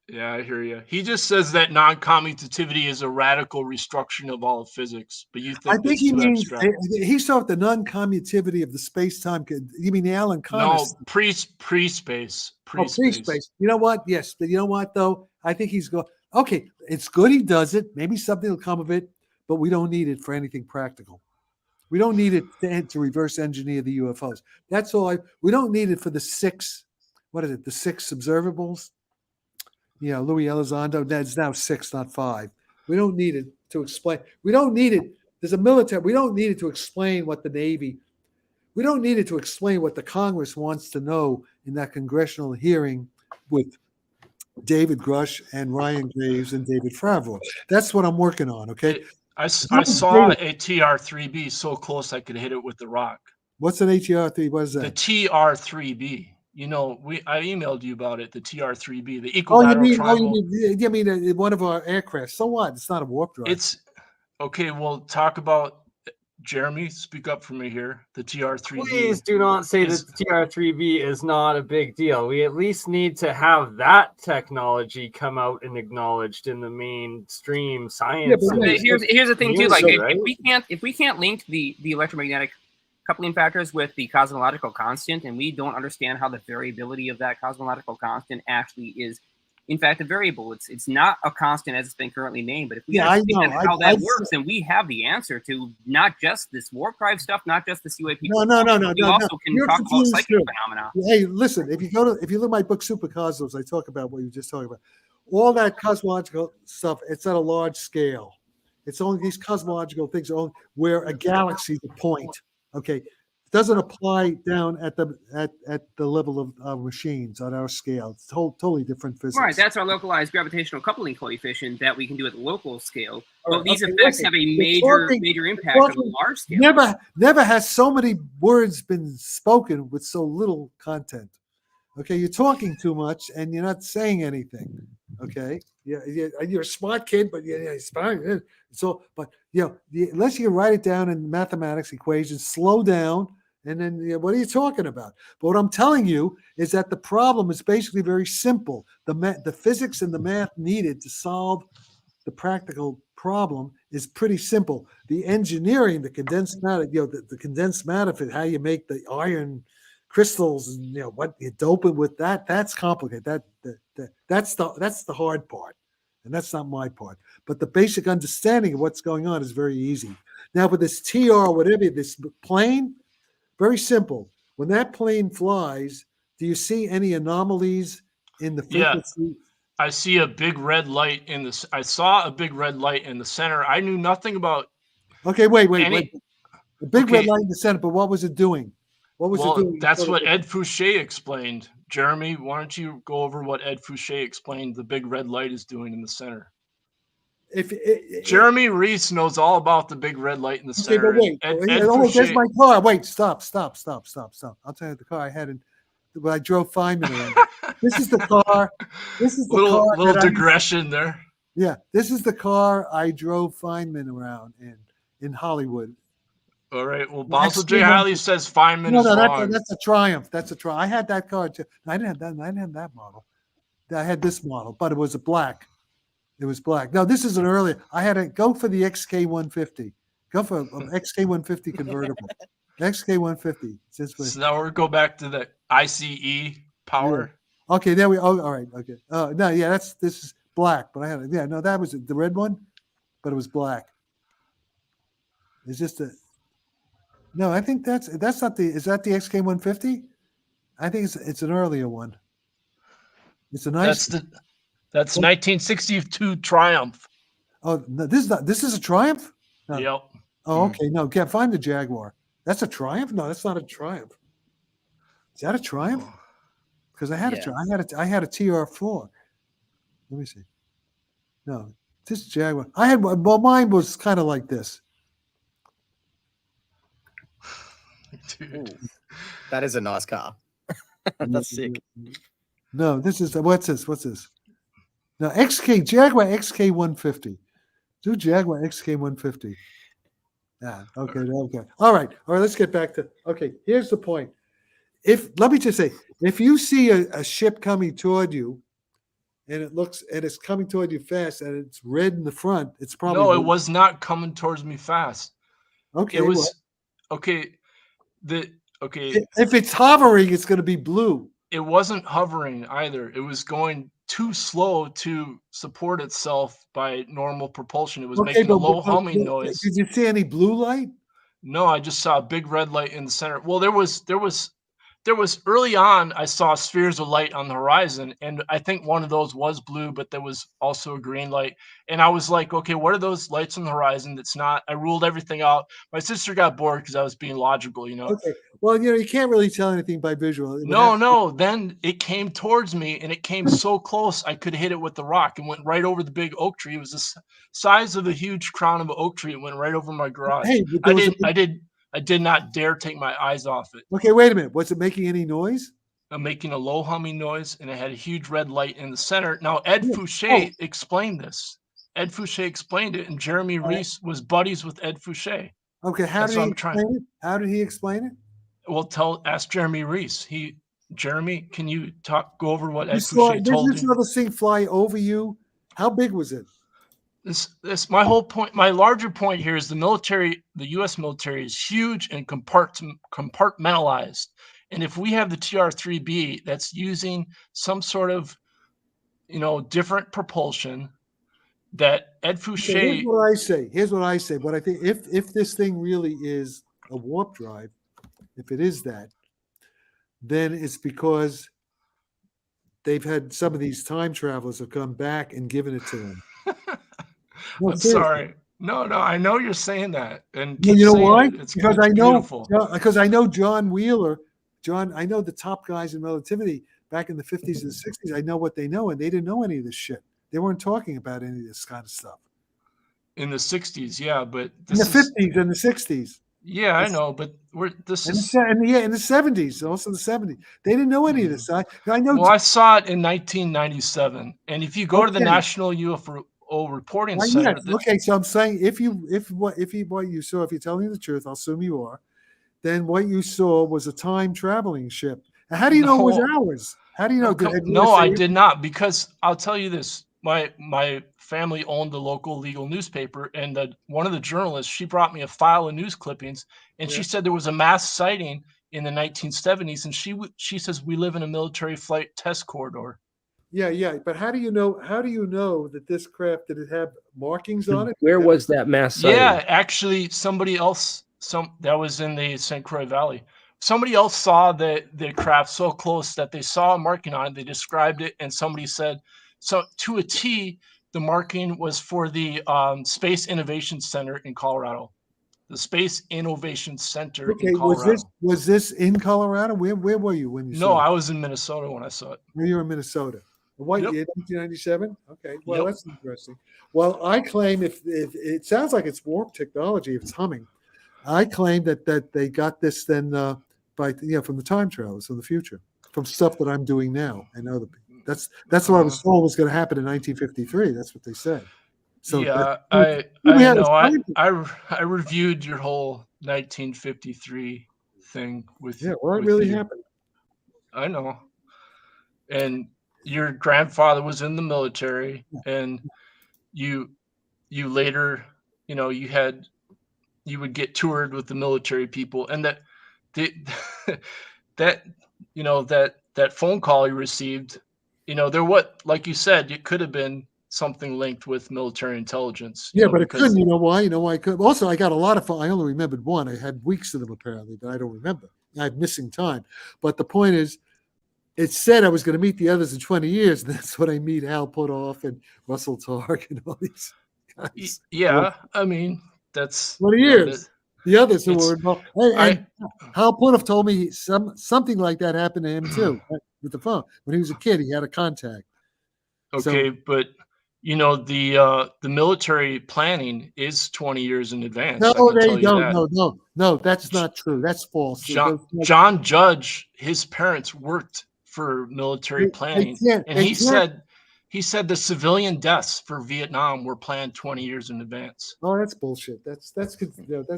Yeah, I hear you. He just says that non-commutativity is a radical restructuring of all of physics, but you think that's too abstract. He saw the non-commutativity of the space-time. You mean the Alan Connors? No, pre-space. Pre-space. You know what? Yes, but you know what though? I think he's going. Okay, it's good he does it. Maybe something will come of it, but we don't need it for anything practical. We don't need it to reverse engineer the UFOs. That's all. We don't need it for the 6. What is it? The 6 observables. Louis Elizondo, that's now 6, not 5. We don't need it to explain. We don't need it. There's a military. We don't need it to explain what the Navy. We don't need it to explain what the Congress wants to know in that congressional hearing with David Grusch and Ryan Graves and David Favreau. That's what I'm working on, okay? I saw a TR-3B so close I could hit it with the rock. What's an ATR-3? What is that? The TR-3B. I emailed you about it, the TR-3B, the equilateral triangle. You mean one of our aircraft. So what? It's not a warp drive. It's okay. We'll talk about Jeremy. Speak up for me here. The TR-3B. Please do not say that the TR-3B is not a big deal. We at least need to have that technology come out and acknowledged in the mainstream science. Yeah, here's the thing too. Like if we can't link the electromagnetic coupling factors with the cosmological constant, and we don't understand how the variability of that cosmological constant actually is, in fact, a variable. It's not a constant as it's been currently named, but if we understand how that works, then we have the answer to not just this warp drive stuff, not just this UAP. No. We also can talk about psychic phenomena. Hey, listen, if you look at my book Supercosmos, I talk about what you just talking about. All that cosmological stuff, it's at a large scale. It's only these cosmological things are only where a galaxy is a point. Okay, it doesn't apply down at the level of machines on our scale. It's totally different physics. Right, that's our localized gravitational coupling coefficient that we can do at the local scale. But these effects have a major impact on the large scale. Never has so many words been spoken with so little content. Okay, you're talking too much and you're not saying anything. Okay, you're a smart kid, but it's fine. So, but unless you write it down in mathematics equations, slow down, and then what are you talking about? But what I'm telling you is that the problem is basically very simple. The physics and the math needed to solve the practical problem is pretty simple. The engineering, the condensed matter, the condensed matter, how you make the iron crystals and what you dope it with, that's complicated. That's the hard part, and that's not my part. But the basic understanding of what's going on is very easy. Now with this TR, whatever, this plane, very simple. When that plane flies, do you see any anomalies in the frequency? Yeah, I see a big red light in this. I saw a big red light in the center. I knew nothing about. Okay, wait. The big red light in the center, but what was it doing? What was it doing? That's what Ed Fouché explained. Jeremy, why don't you go over what Ed Fouché explained the big red light is doing in the center? Jeremy Reese knows all about the big red light in the center. But wait, there's my car. Wait, stop. I'll tell you the car I had when I drove Feynman around. This is the car. This is the little digression there. Yeah, this is the car I drove Feynman around in Hollywood. All right. Well, Basil J. Haley says Feynman is wrong. That's a Triumph. That's a Triumph. I had that car too. I didn't have that model. I had this model, but it was a black. It was black. No, this is an earlier. I had to go for the XK150. Go for an XK150 convertible. XK150. So now we're go back to the ICE power. Yeah. Okay, there we. Oh, all right. Okay. No, yeah, this is black, but I had that was the red one, but it was black. It's just a. No, I think that's not the. Is that the XK150? I think it's an earlier one. It's a nice. That's 1962 Triumph. Oh, no, this is a Triumph. No. Yep. Oh, okay. No, can't find the Jaguar. That's a Triumph. No, that's not a Triumph. Is that a Triumph? Because I had a TR4. Let me see. No, this Jaguar. I had one. Well, mine was kind of like this. Dude. Ooh, that is a nice car. That's sick. No, this is what's this? What's this? No, Jaguar XK 150. Do Jaguar XK 150. Yeah. Okay. Okay. All right. Let's get back to. Okay. Here's the point. Let me just say, if you see a ship coming toward you, and it's coming toward you fast, and it's red in the front, it's probably no. It was not coming towards me fast. Okay. It was okay. If it's hovering, it's going to be blue. It wasn't hovering either. It was going too slow to support itself by normal propulsion. It was making a low humming noise. Did you see any blue light? No, I just saw a big red light in the center. Well, there was early on, I saw spheres of light on the horizon, and I think one of those was blue, but there was also a green light. And I was like, okay, what are those lights on the horizon? That's not. I ruled everything out. My sister got bored because I was being logical, you know. Okay. Well, you can't really tell anything by visual. No. Then it came towards me, and it came so close I could hit it with the rock, and went right over the big oak tree. It was the size of the huge crown of an oak tree. It went right over my garage. Hey, I did not dare take my eyes off it. Okay, wait a minute. Was it making any noise? Making a low humming noise, and it had a huge red light in the center. Now, Ed Fouché explained this. Ed Fouché explained it, and Jeremy Reese was buddies with Ed Fouché. Okay, how did he explain it? Well, ask Jeremy Reese. Jeremy, can you go over what Ed Fouché told you? Did you saw this thing fly over you? How big was it? My whole point, my larger point here is the U.S. military is huge and compartmentalized. And if we have the TR-3B that's using some sort of, different propulsion, that Ed Fouché. Okay, here's what I say. What I think, if this thing really is a warp drive, if it is that, then it's because they've had some of these time travelers have come back and given it to them. No, I'm sorry. No, I know you're saying that, and you know why? Because I know John Wheeler. I know the top guys in relativity back in the 50s and 60s. I know what they know, and they didn't know any of this shit. They weren't talking about any of this kind of stuff. In the 60s, yeah, but in the 50s and the 60s. Yeah, I know, but in the 70s, also the 70s. They didn't know any of this. I know. Well, I saw it in 1997, and if you go to the National UFO Reporting Center. Okay, so I'm saying if what you saw, if you're telling me the truth, I'll assume you are. Then what you saw was a time traveling ship. Now, how do you know it was ours? How do you know? No, I did not, because I'll tell you this. My family owned the local legal newspaper, and one of the journalists, she brought me a file of news clippings, and she said there was a mass sighting in the 1970s, and she says we live in a military flight test corridor. Yeah, but how do you know that this craft, did it have markings on it? Where was that mass sighting? Yeah, actually, somebody else, that was in the St. Croix Valley. Somebody else saw the craft so close that they saw a marking on it. They described it, and somebody said, so to a T, the marking was for the Space Innovation Center in Colorado. The Space Innovation Center in Colorado. Was this in Colorado? Where were you when you saw it? No, I was in Minnesota when I saw it. You were in Minnesota. What year? 1997? Okay. Well, that's interesting. Well, I claim if it sounds like it's warp technology, if it's humming, I claim that they got this then from the time travelers from the future, from stuff that I'm doing now. I know that's what I was told was going to happen in 1953. That's what they said. So yeah, I reviewed your whole 1953 thing with it really happened. I know, and your grandfather was in the military, and you later, you would get toured with the military people, and that phone call you received, like you said, it could have been something linked with military intelligence. But it couldn't. You know why? I could. Also, I got a lot of phone. I only remembered one. I had weeks of them apparently, but I don't remember. I had missing time. But the point is, it said I was going to meet the others in 20 years. And that's when I meet Hal Puthoff and Russell Targ and all these guys. Yeah, I mean, that's 20 years. The others who were involved. Hal Puthoff told me something like that happened to him too with the phone. When he was a kid, he had a contact. Okay, but you know, the military planning is 20 years in advance. No, I can they tell you don't. that. No, that's not true. That's false. John Judge, his parents worked for military planning, and he said the civilian deaths for Vietnam were planned 20 years in advance. Oh, that's bullshit. That's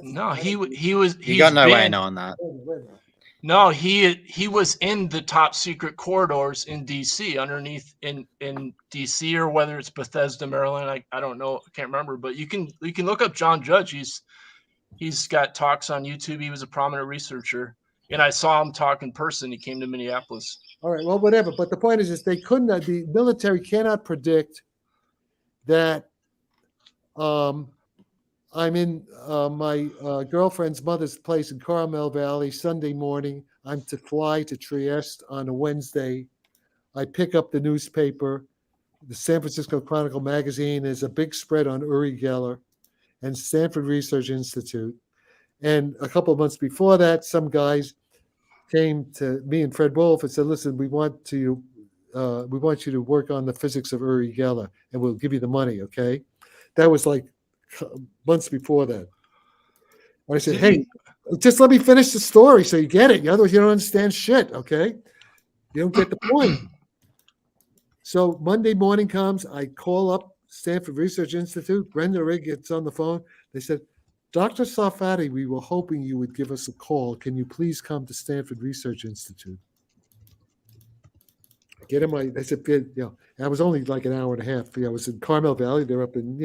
no. He was. You got no way of knowing that. No, he was in the top secret corridors in DC, underneath in DC, or whether it's Bethesda, Maryland. I don't know. I can't remember. But you can look up John Judge. He's got talks on YouTube. He was a prominent researcher, and I saw him talk in person. He came to Minneapolis. All right, well, whatever. But the point is they couldn't. The military cannot predict that. I'm in my girlfriend's mother's place in Carmel Valley Sunday morning. I'm to fly to Trieste on a Wednesday. I pick up the newspaper, the San Francisco Chronicle magazine. There's a big spread on Uri Geller and Stanford Research Institute. And a couple of months before that, some guys came to me and Fred Wolf and said, "Listen, we want you to work on the physics of Uri Geller, and we'll give you the money." Okay, that was like months before that. And I said, "Hey, just let me finish the story so you get it. Otherwise, you don't understand shit. Okay, you don't get the point." So Monday morning comes, I call up Stanford Research Institute. Brenda Rigg gets on the phone. They said, "Dr. Sarfatti, we were hoping you would give us a call. Can you please come to Stanford Research Institute?" I get in I said, I was only like an hour and a half. I was in Carmel Valley. They're up in,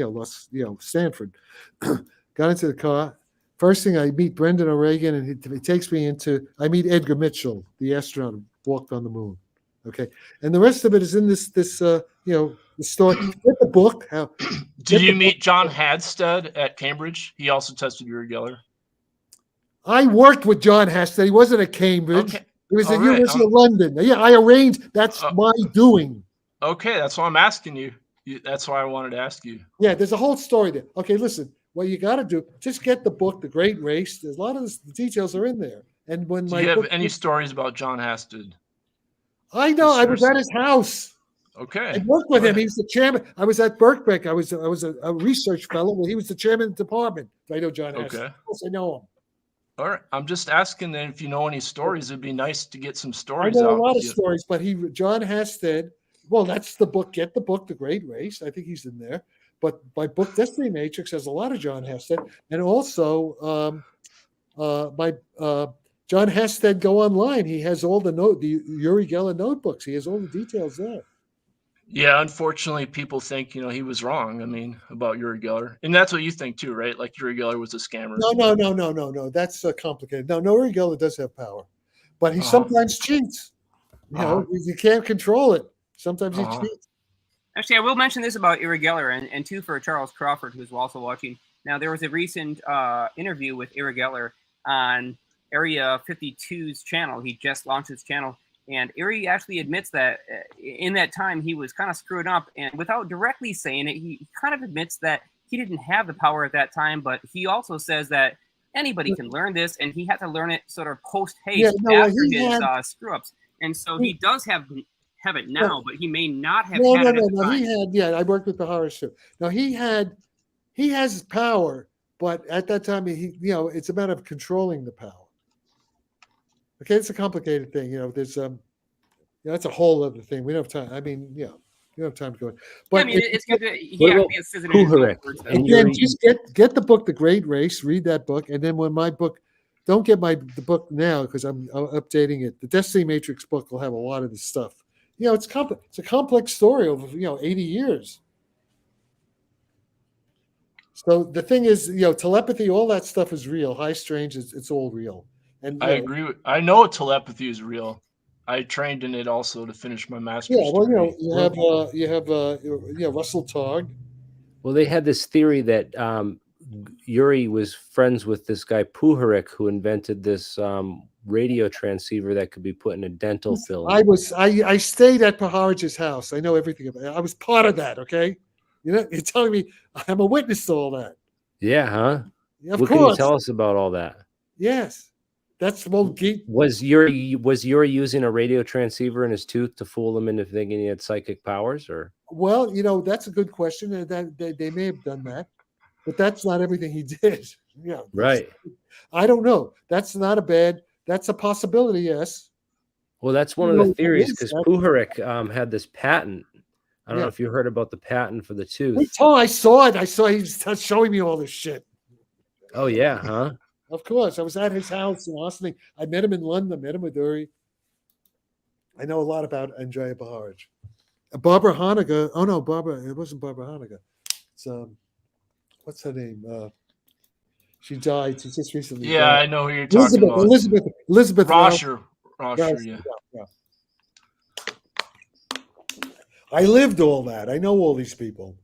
Stanford. Got into the car. First thing, I meet Brendan O'Regan, and he takes me I meet Edgar Mitchell, the astronaut who walked on the moon. Okay. And the rest of it is in this the story. Get the book. Did you meet John Hadstead at Cambridge? He also tested Uri Geller. I worked with John Hadstead. He wasn't at Cambridge. Okay. He was at University of London. Yeah, I arranged. That's my doing. Okay, that's why I'm asking you. That's why I wanted to ask you. Yeah, there's a whole story there. Okay, listen. What you got to do, just get the book, The Great Race. There's a lot of the details are in there. And when do you have any stories about John Hadstead? I know. I was at his house. Okay. I worked with him. He was the chairman. I was at Birkbeck. I was a research fellow. Well, he was the chairman of the department. I know John Hadstead. Okay. Of course, I know him. All right. I'm just asking then if you know any stories. It'd be nice to get some stories. I know a lot of stories, but John Hadstead. Well, that's the book. Get the book, The Great Race. I think he's in there. But my book, Destiny Matrix, has a lot of John Hadstead, and also John Hadstead go online. He has all the Uri Geller notebooks. He has all the details there. Yeah, unfortunately, people think he was wrong. I mean, about Uri Geller, and that's what you think too, right? Like Uri Geller was a scammer. No. That's complicated. No, Uri Geller does have power, but he sometimes cheats. You can't control it. Sometimes he cheats. Actually, I will mention this about Uri Geller, and too for Charles Crawford, who's also watching. Now, there was a recent interview with Uri Geller on Area 52's channel. He just launched his channel. And Uri actually admits that in that time he was kind of screwed up, and without directly saying it, he kind of admits that he didn't have the power at that time, but he also says that anybody can learn this, and he had to learn it sort of post-haste after his screw-ups. And so he does have it now, but he may not have had it at the time. He had, I worked with the horror show. Now he has power, but at that time, it's a matter of controlling the power. Okay, it's a complicated thing. There's that's a whole other thing. We don't have time. I mean, you don't have time to go in. But I mean, it's good to again, just get the book, The Great Race. Read that book, and then when my book, don't get the book now because I'm updating it. The Destiny Matrix book will have a lot of this stuff. It's a complex story over 80 years. So the thing is, telepathy, all that stuff is real. High strange, it's all real. And I agree. I know telepathy is real. I trained in it also to finish my master's. Yeah, well, you have Russell Targ. Well, they had this theory that Uri was friends with this guy Puharich, who invented this radio transceiver that could be put in a dental filling. I stayed at Puharich's house. I know everything about it. I was part of that. Okay, you're telling me I'm a witness to all that. Yeah, huh? Yeah, of what course. Can you tell us about all that? Yes. That's the whole geek. Was Yuri using a radio transceiver in his tooth to fool him into thinking he had psychic powers, or? Well, that's a good question. That they may have done that, but that's not everything he did. Yeah, Right. I don't know. That's not a bad. That's a possibility. Yes. Well, that's one of the theories, because Puharich had this patent. I don't know if you heard about the patent for the tooth. I saw it. I saw he's showing me all this shit. Oh yeah, huh? Of course, I was at his house in Austin. I met him in London. Met him with Uri. I know a lot about Andrea Baharaj. Barbara Honegger. Oh no, Barbara. It wasn't Barbara Honegger. It's what's her name? She died. She just recently. Yeah, died. I know who you're talking about. Elizabeth Rosher, yeah. I lived all that. I know all these people.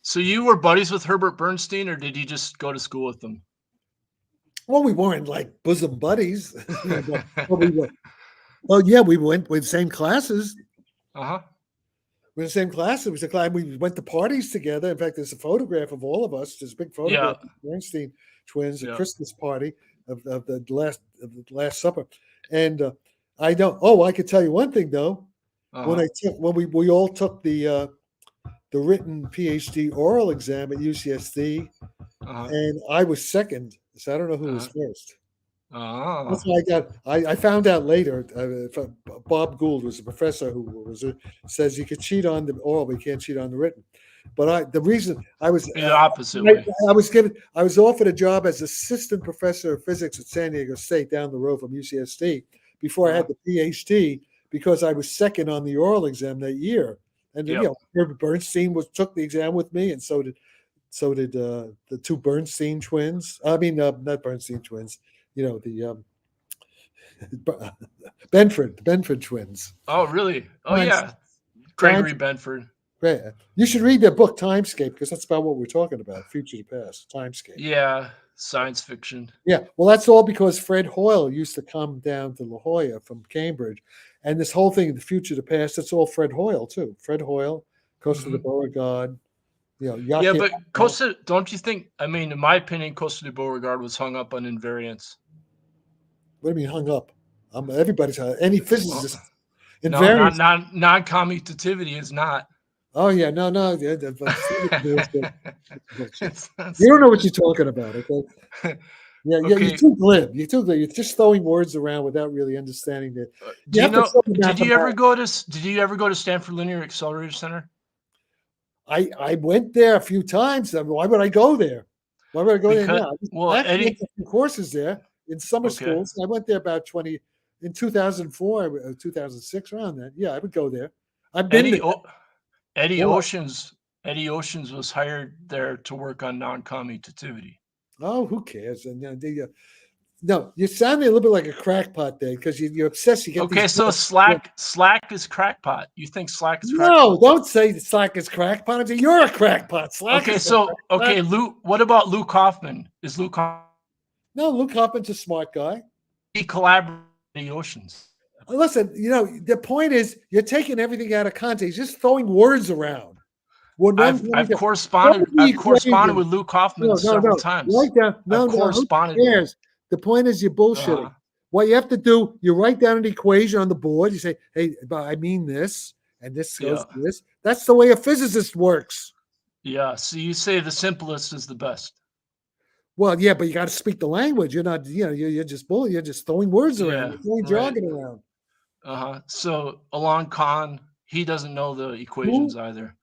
So you were buddies with Herbert Bernstein, or did you just go to school with them? Well, we weren't like bosom buddies. Well, yeah, we went with the same classes. Uh-huh. We're in the same class. It was a class. We went to parties together. In fact, there's a photograph of all of us. There's a big photograph of the Bernstein twins, a Christmas party of the Last Supper. And I don't. Oh, I could tell you one thing though. When we all took the written PhD oral exam at UCSD, and I was second. So I don't know who was first. That's what I found out later. Bob Gould was a professor who says you could cheat on the oral, but you can't cheat on the written. But the reason I was the opposite way. I was offered a job as assistant professor of physics at San Diego State down the road from UCSD before I had the PhD, because I was second on the oral exam that year. And Herbert Bernstein took the exam with me, and so did the two Bernstein twins. I mean, not Bernstein twins. The Benford twins. Oh, really? Oh, yeah. Gregory Benford. Right. You should read their book, Timescape, because that's about what we're talking about, future to past, Timescape. Yeah, science fiction. Yeah, well, that's all because Fred Hoyle used to come down to La Jolla from Cambridge. And this whole thing, the future to past, that's all Fred Hoyle, too. Fred Hoyle, Costa de Beauregard. Yeah, but Costa, don't you think, I mean, in my opinion, Costa de Beauregard was hung up on invariance. What do you mean hung up? Everybody's any physicist. No, non-commutativity is not. Oh yeah, no. You don't know what you're talking about, okay? Yeah, you're too glib. You're just throwing words around without really understanding it. Did you ever go to Stanford Linear Accelerator Center? I went there a few times. Why would I go there? Why would I go there now? Well, Eddie had a few courses there in summer schools. I went there about 2004, 2006, around that. Yeah, I would go there. I've been there. Eddie Oceans was hired there to work on non-commutativity. Oh, who cares? And no, you're sounding a little bit like a crackpot there because you're obsessed. You get so Slack is crackpot. You think Slack is crackpot? No, don't say Slack is crackpot. I'm saying you're a crackpot. Slack. Okay, Luke. What about Luke Hoffman? Is Luke? No, Luke Hoffman's a smart guy. He collaborated with the Oceans. Listen, the point is you're taking everything out of context, just throwing words around. Well, I've corresponded with Luke Hoffman several times. Write down. Corresponded. The point is you're bullshitting. What you have to do, you write down an equation on the board. You say, "Hey, I mean this, and this goes to this." That's the way a physicist works. Yeah. So you say the simplest is the best. Well, yeah, but you got to speak the language. You're not, you're just bull. You're just throwing words around. You're throwing jargon around. So Alon Khan, he doesn't know the equations either.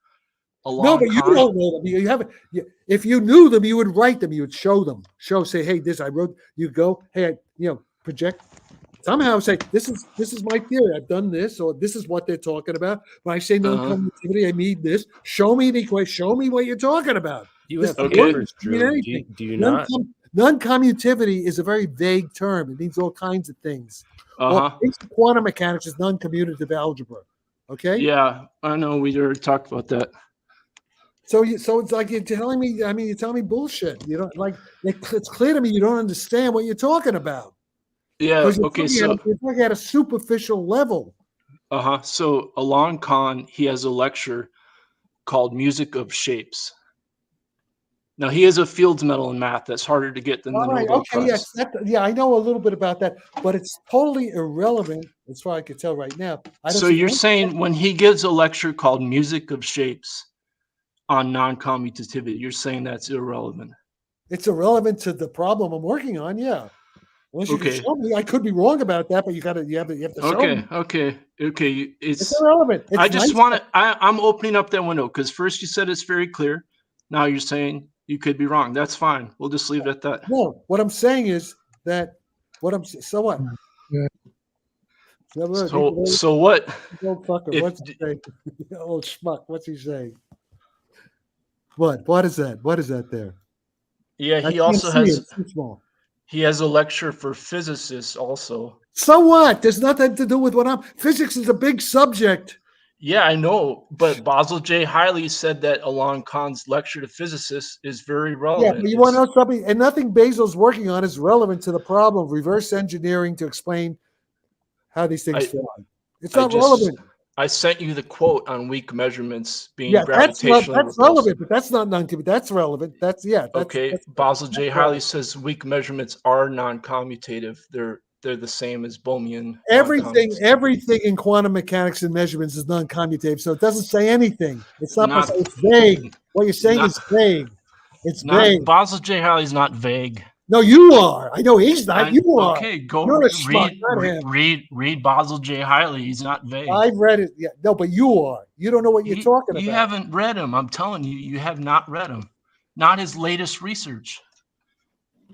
No, but you don't know them. You haven't. If you knew them, you would write them. You would show them. Say, hey, this I wrote. You go, hey, project. Somehow say, this is my theory. I've done this, or this is what they're talking about. When I say non-commutativity, I mean this. Show me the equation. Show me what you're talking about. You have papers, Drew. Do you not? Non-commutativity is a very vague term. It means all kinds of things. Quantum mechanics is non-commutative algebra. Okay. Yeah, I know. We already talked about that. So it's like you're telling me. I mean, you're telling me bullshit. You don't like. It's clear to me you don't understand what you're talking about. Yeah. Okay. So you're talking at a superficial level. So Alon Khan, he has a lecture called "Music of Shapes," Now he has a Fields Medal in math. That's harder to get than the Nobel Prize. Yes, yeah, I know a little bit about that, but it's totally irrelevant as far as I can tell right now. So you're saying when he gives a lecture called Music of Shapes on non-commutativity, you're saying that's irrelevant? It's irrelevant to the problem I'm working on, yeah. Unless you can show me, I could be wrong about that, but you have to show me. Okay. It's irrelevant. I just want to. I'm opening up that window because first you said it's very clear. Now you're saying you could be wrong. That's fine. We'll just leave it at that. No, what I'm saying is that so what? So what? Old fucker, what's he saying? Old schmuck, what's he saying? What is that? What is that there? Yeah, he also has. He has a lecture for physicists also. So what? There's nothing to do with what physics is a big subject. Yeah, I know, but Basil J. Hiley said that Alon Khan's lecture to physicists is very relevant. Yeah, but you want to know something? And nothing Basil's working on is relevant to the problem of reverse engineering to explain how these things fly. It's not relevant. I sent you the quote on weak measurements being gravitational. That's relevant, but that's not non-commutative. That's relevant. Okay. Basil J. Hiley says weak measurements are non-commutative. They're the same as Bohmian. Everything in quantum mechanics and measurements is non-commutative, so it doesn't say anything. It's not. It's vague. What you're saying is vague. It's vague. Basil J. Hiley's not vague. No, you are. I know he's not. You are. Okay, go read Basil J. Hiley. He's not vague. I've read it. Yeah, no, but you are. You don't know what you're talking about. You haven't read him. I'm telling you, you have not read him. Not his latest research.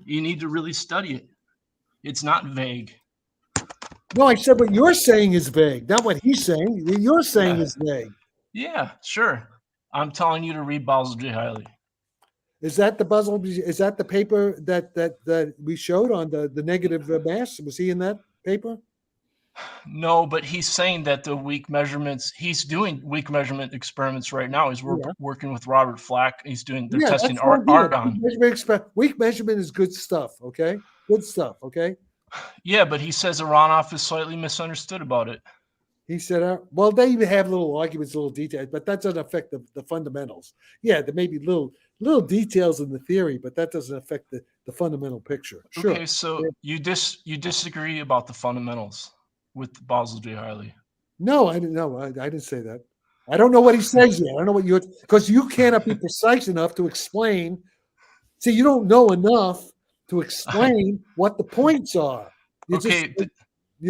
You need to really study it. It's not vague. No, I said what you're saying is vague. Not what he's saying. You're saying is vague. Yeah, sure. I'm telling you to read Basil J. Hiley. Is that the puzzle? Is that the paper that we showed on the negative mass? Was he in that paper? No, but he's saying that the weak measurements. He's doing weak measurement experiments right now. He's working with Robert Flack. They're testing argon. Weak measurement is good stuff. Okay, good stuff. Okay. Yeah, but he says Aronoff is slightly misunderstood about it. He said, well, they even have little arguments, little details, but that doesn't affect the fundamentals. Yeah, there may be little details in the theory, but that doesn't affect the fundamental picture. Sure. Okay, so you disagree about the fundamentals with Basil J. Hiley? No, I didn't know. I didn't say that. I don't know what he says yet. I don't know because you cannot be precise enough to explain. See, you don't know enough to explain what the points are.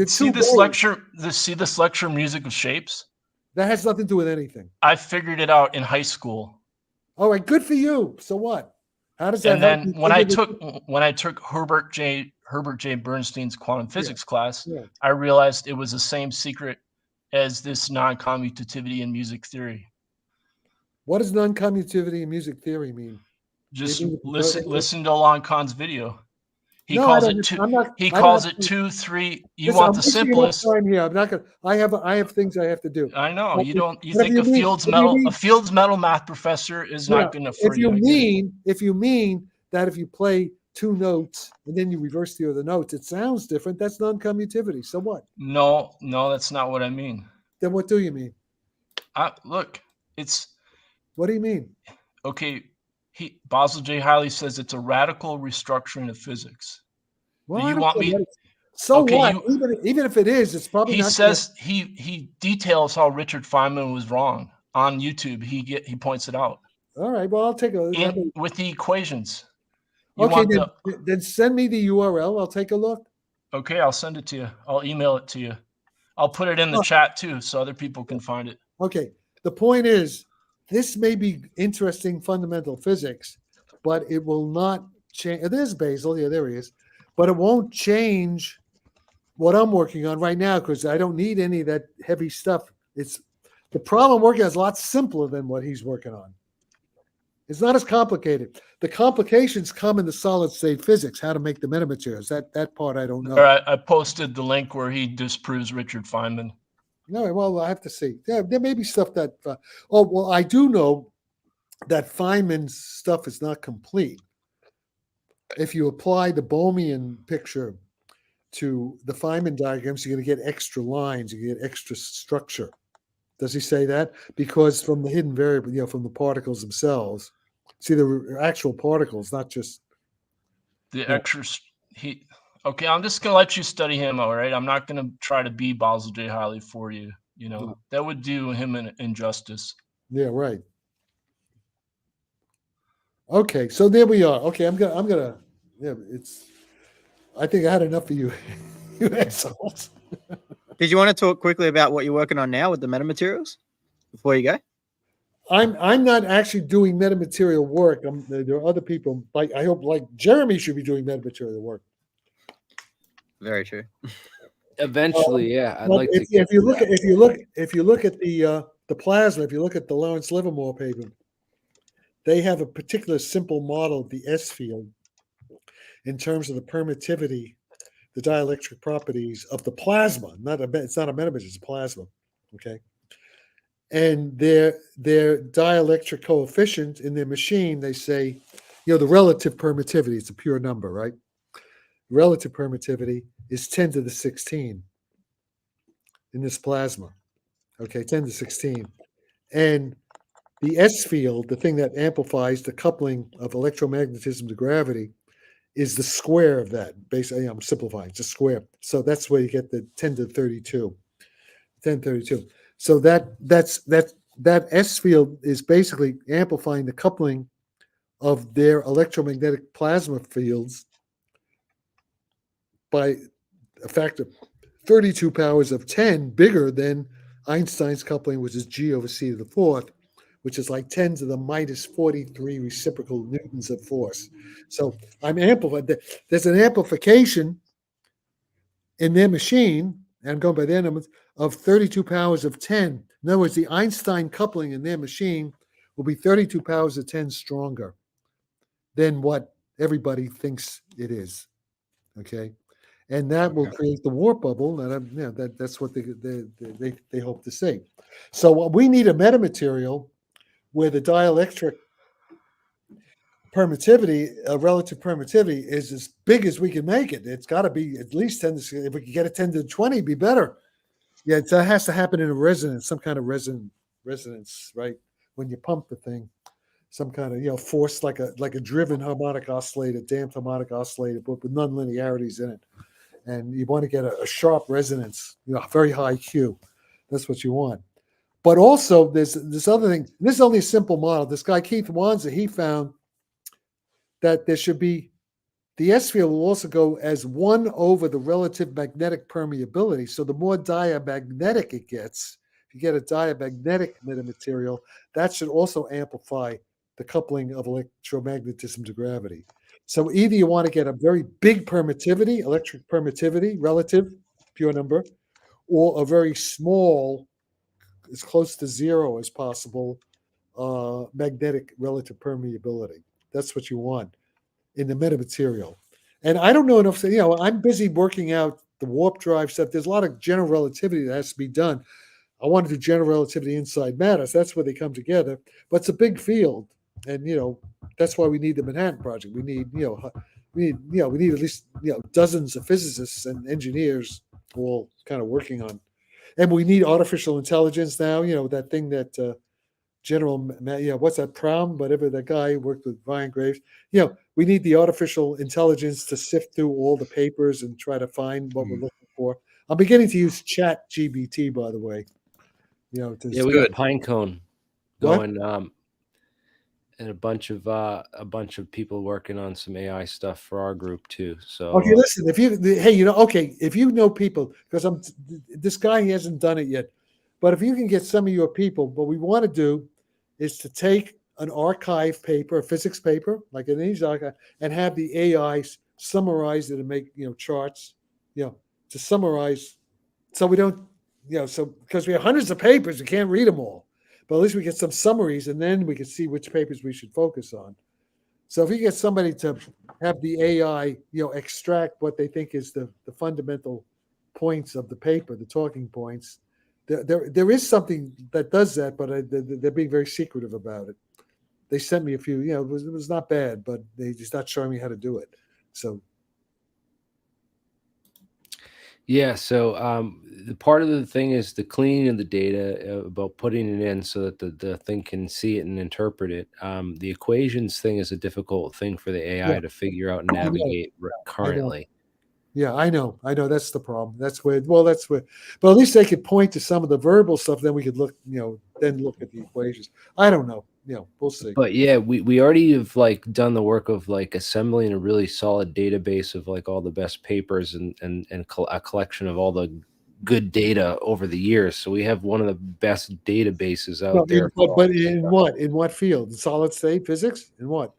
See this lecture, Music of Shapes? That has nothing to do with anything. I figured it out in high school. All right, good for you. So what? How does that? And then when I took Herbert J. Bernstein's quantum physics class, I realized it was the same secret as this non-commutativity in music theory. What does non-commutativity in music theory mean? Just listen to Alon Khan's video. He calls it 2, 3. You want the simplest. Yeah, I'm not gonna. I have things I have to do. I know you don't. You think a Fields Medal math professor is not going to. If you mean that if you play 2 notes and then you reverse the other notes, it sounds different. That's non-commutativity. So what? No, that's not what I mean. Then what do you mean? Look, it's. What do you mean? Okay. Basil J. Hiley says it's a radical restructuring of physics. Well, you want me? So okay, what? Even if it is, it's probably. He says he details how Richard Feynman was wrong on YouTube. He points it out. All right. Well, I'll take a look with the equations. Then send me the URL. I'll take a look. Okay, I'll send it to you. I'll email it to you. I'll put it in the chat too, so other people can find it. Okay. The point is, this may be interesting fundamental physics, but it will not change. There's Basil. Yeah, there he is. But it won't change what I'm working on right now because I don't need any of that heavy stuff. The problem I'm working on is a lot simpler than what he's working on. It's not as complicated. The complications come in the solid state physics, how to make the metamaterials. That part I don't know. All right, I posted the link where he disproves Richard Feynman. No, well, I have to see. Yeah, there may be stuff that. I do know that Feynman's stuff is not complete. If you apply the Bohmian picture to the Feynman diagrams, you're going to get extra lines. You get extra structure. Does he say that? Because from the hidden variable, from the particles themselves, See the actual particles, not just the extra heat. Okay, I'm just gonna let you study him. All right, I'm not gonna try to be Basil J. Hiley for you. You know that would do him an injustice. Yeah, right. Okay, so there we are. Okay, I'm gonna. Yeah, it's. I think I had enough of you, you assholes. Did you want to talk quickly about what you're working on now with the metamaterials before you go? I'm not actually doing metamaterial work. There are other people. Like I hope, like Jeremy should be doing metamaterial work. Very true. Eventually, yeah. I'd But like if, to. if you look at the plasma, if you look at the Lawrence Livermore paper, they have a particular simple model of the S field in terms of the permittivity, the dielectric properties of the plasma. It's not a metamaterial, it's a plasma. Okay. And their dielectric coefficient in their machine, they say, the relative permittivity, it's a pure number, right? Relative permittivity is 10 to the 16 in this plasma. Okay, 10 to 16. And the S field, the thing that amplifies the coupling of electromagnetism to gravity, is the square of that. Basically, I'm simplifying, it's a square. So that's where you get the 10 to 32. 10 to 32. So that S field is basically amplifying the coupling of their electromagnetic plasma fields by a factor 32 powers of 10 bigger than Einstein's coupling, which is G over C to the fourth, which is like 10 to the minus 43 reciprocal newtons of force. So I'm amplified. There's an amplification in their machine, and I'm going by their numbers, of 32 powers of 10. In other words, the Einstein coupling in their machine will be 32 powers of 10 stronger than what everybody thinks it is. Okay. And that will create the warp bubble, and that's what they hope to see. So we need a metamaterial where the dielectric permittivity, relative permittivity, is as big as we can make it. It's got to be at least 10. If we can get a 10 to 20, it'd be better. Yeah, it has to happen in a resonance, some kind of resonance, right? When you pump the thing, some kind of force, like a driven harmonic oscillator, damped harmonic oscillator, but with nonlinearities in it. And you want to get a sharp resonance, very high Q. That's what you want. But also, there's this other thing. This is only a simple model. This guy, Keith Wanza, he found that there should be, the S field will also go as 1 over the relative magnetic permeability. So the more diamagnetic it gets, if you get a diamagnetic metamaterial, that should also amplify the coupling of electromagnetism to gravity. So either you want to get a very big permittivity, electric permittivity, relative, pure number, or a very small, as close to zero as possible, magnetic relative permeability. That's what you want in the metamaterial. And I don't know enough. I'm busy working out the warp drive stuff. There's a lot of general relativity that has to be done. I want to do general relativity inside matter. So that's where they come together. But it's a big field, and that's why we need the Manhattan Project. We need we need at least dozens of physicists and engineers all kind of working on, and we need artificial intelligence now. That thing that what's that Prom? Whatever that guy worked with Brian Graves. We need the artificial intelligence to sift through all the papers and try to find what we're looking for. I'm beginning to use Chat GBT, by the way. We got Pinecone going, and a bunch of people working on some AI stuff for our group too. So okay, listen, if you know people, because this guy, he hasn't done it yet, but if you can get some of your people, what we want to do is to take an archive paper, a physics paper, like an archive, and have the AI summarize it and make charts, to summarize, so we don't, because we have hundreds of papers, we can't read them all, but at least we get some summaries, and then we can see which papers we should focus on. So if you get somebody to have the AI, extract what they think is the fundamental points of the paper, the talking points. There is something that does that, but they're being very secretive about it. They sent me a few, it was not bad, but they just not showing me how to do it. So, Yeah, so the part of the thing is the cleaning of the data, about putting it in so that the thing can see it and interpret it. The equations thing is a difficult thing for the AI to figure out and navigate currently. Yeah, I know. That's the problem. That's where, but at least they could point to some of the verbal stuff. Then we could look, then look at the equations. I don't know. We'll see. But yeah, we already have like done the work of like assembling a really solid database of like all the best papers and a collection of all the good data over the years. So we have one of the best databases out there. But in what? In what field? In solid state physics? In what?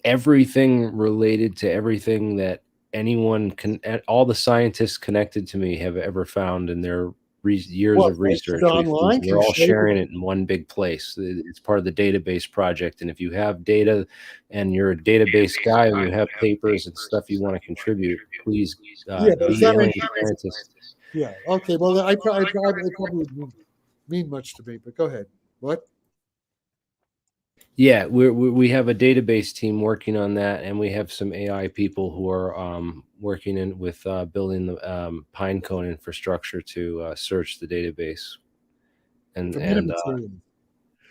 Everything related to everything that anyone can, all the scientists connected to me have ever found in their years of research. We're all sharing it in one big place. It's part of the database project. And if you have data and you're a database guy and you have papers and stuff you want to contribute, please be Alien Scientist. Yeah. Okay. Well, I probably wouldn't mean much to me, but go ahead. What? Yeah, we have a database team working on that, and we have some AI people who are working with building the Pinecone infrastructure to search the database.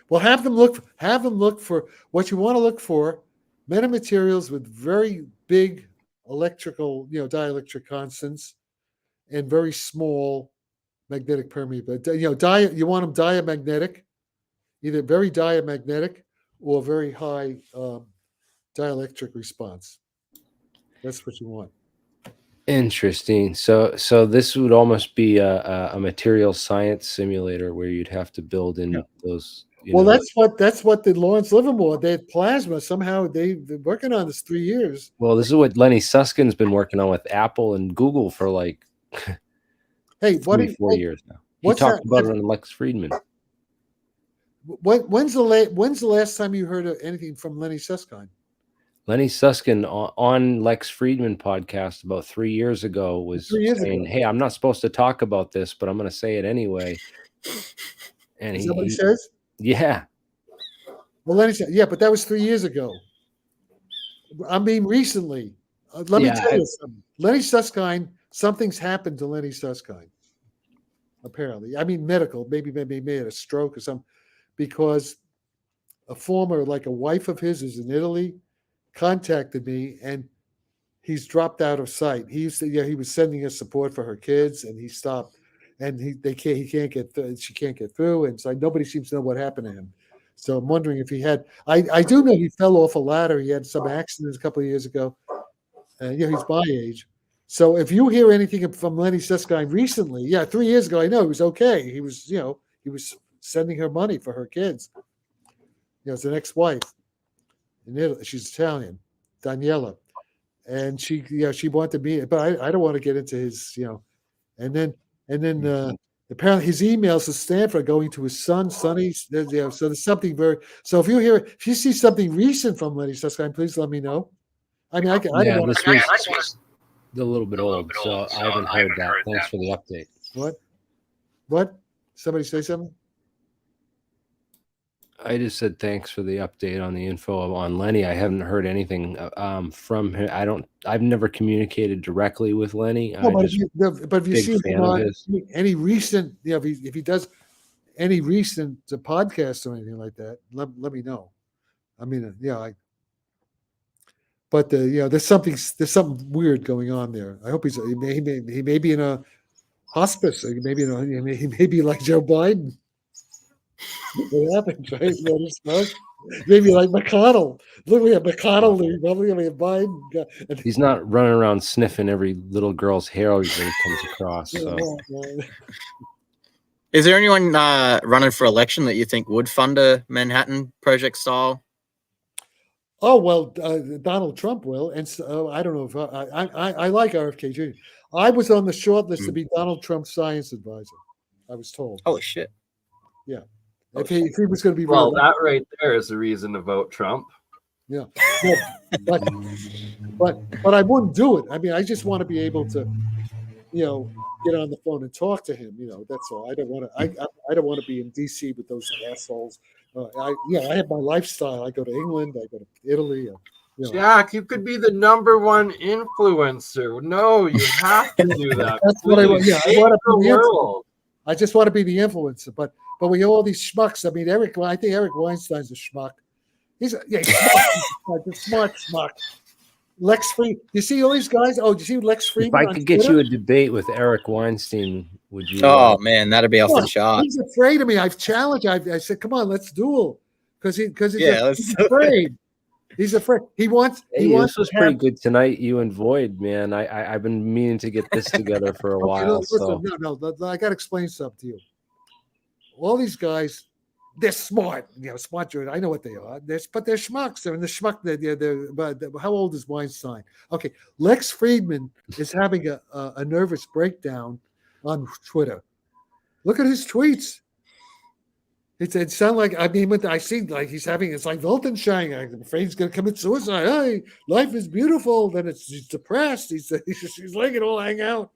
Well, have them look for what you want to look for: metamaterials with very big electrical, dielectric constants, and very small magnetic permeability. You want them diamagnetic, either very diamagnetic or very high dielectric response. That's what you want. Interesting. So this would almost be a material science simulator where you'd have to build in those. That's what the Lawrence Livermore. They had plasma. Somehow they've been working on this 3 years. Well, this is what Lenny Susskind's been working on with Apple and Google for like 4 years now. He talked about it on Lex Friedman. When's the last time you heard of anything from Lenny Susskind? Lenny Susskind on Lex Friedman podcast about 3 years ago was saying, "Hey, I'm not supposed to talk about this, but I'm going to say it anyway." And is that what he says? Yeah. Well, Lenny said, but that was 3 years ago. I mean, recently. Let me tell you something. Lenny Susskind, something's happened to Lenny Susskind. Apparently, I mean, medical. Maybe he had a stroke or something, because a former, like a wife of his, is in Italy, contacted me, and he's dropped out of sight. He used to, he was sending us support for her kids, and he stopped, and he can't get through, she can't get through, and so nobody seems to know what happened to him. So I'm wondering if he had. I do know he fell off a ladder. He had some accidents a couple of years ago. He's my age. So if you hear anything from Lenny Susskind recently, 3 years ago, I know he was okay. He was, he was sending her money for her kids. It's an ex-wife in Italy. She's Italian, Daniela, and she wanted me, but I don't want to get into his, and then apparently his emails to Stanford are going to his son, Sonny. So there's something so if you see something recent from Lenny Susskind, please let me know. I mean, this was a little bit old, so I haven't heard that. Thanks for the update. What? Somebody say something? I just said thanks for the update on the info on Lenny. I haven't heard anything from him. I've never communicated directly with Lenny. No, but if you see any recent, if he does any recent podcast or anything like that, let me know. I mean, but there's something weird going on there. I hope he may be in a hospice. He may be like Joe Biden. What happens, right? Maybe like McConnell. Look, we have McConnell, we have Biden. He's not running around sniffing every little girl's hair when he comes across. So. Is there anyone running for election that you think would fund a Manhattan Project style? Oh, well, Donald Trump will. And so, I don't know if I like RFK Jr. I was on the short list to be Donald Trump's science advisor, I was told. Oh, shit. Yeah. If he was going to be that right there is the reason to vote Trump. Yeah, but I wouldn't do it. I mean, I just want to be able to, get on the phone and talk to him. That's all. I don't want to. I don't want to be in D.C. with those assholes. I have my lifestyle. I go to England. I go to Italy. Jack, you could be the #1 influencer. No, you have to do that. That's what I want. Yeah, I want to be the world. I just want to be the influencer, but we have all these schmucks. I mean, I think Eric Weinstein's a schmuck. He's a smart schmuck. Lex Friedman. You see all these guys? Oh, do you see Lex Friedman? If I could get you a debate with Eric Weinstein, would you? Oh man, that'd be off the chart. He's afraid of me. I've challenged. I said, "Come on, let's duel," because he's afraid. He's afraid. He wants. This was pretty good tonight. You and Void, man. I've been meaning to get this together for a while. Listen, no. I got to explain something to you. All these guys, they're smart. Smart. I know what they are. But they're schmucks. They're in the schmuck. But how old is Weinstein? Okay, Lex Friedman is having a nervous breakdown on Twitter. Look at his tweets. It sounds like, I mean, I see like he's having, it's like Weltanschauung. I'm afraid he's going to commit suicide. Hey, life is beautiful. Then he's depressed. He's letting it all hang out.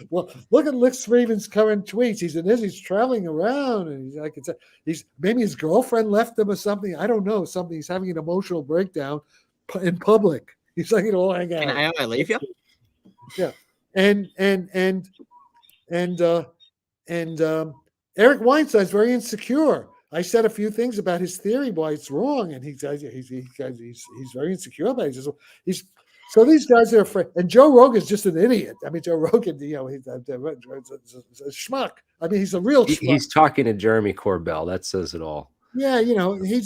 Well, look at Lex Friedman's current tweets. He's traveling around, and he's maybe his girlfriend left him or something. I don't know. Something. He's having an emotional breakdown in public. He's letting it all hang out. Can I leave you? Yeah, and Eric Weinstein's very insecure. I said a few things about his theory, why it's wrong, and he's very insecure about it. So these guys are afraid. And Joe Rogan's just an idiot. I mean, Joe Rogan, he's a schmuck. I mean, he's a real schmuck. He's talking to Jeremy Corbell. That says it all. Yeah, he's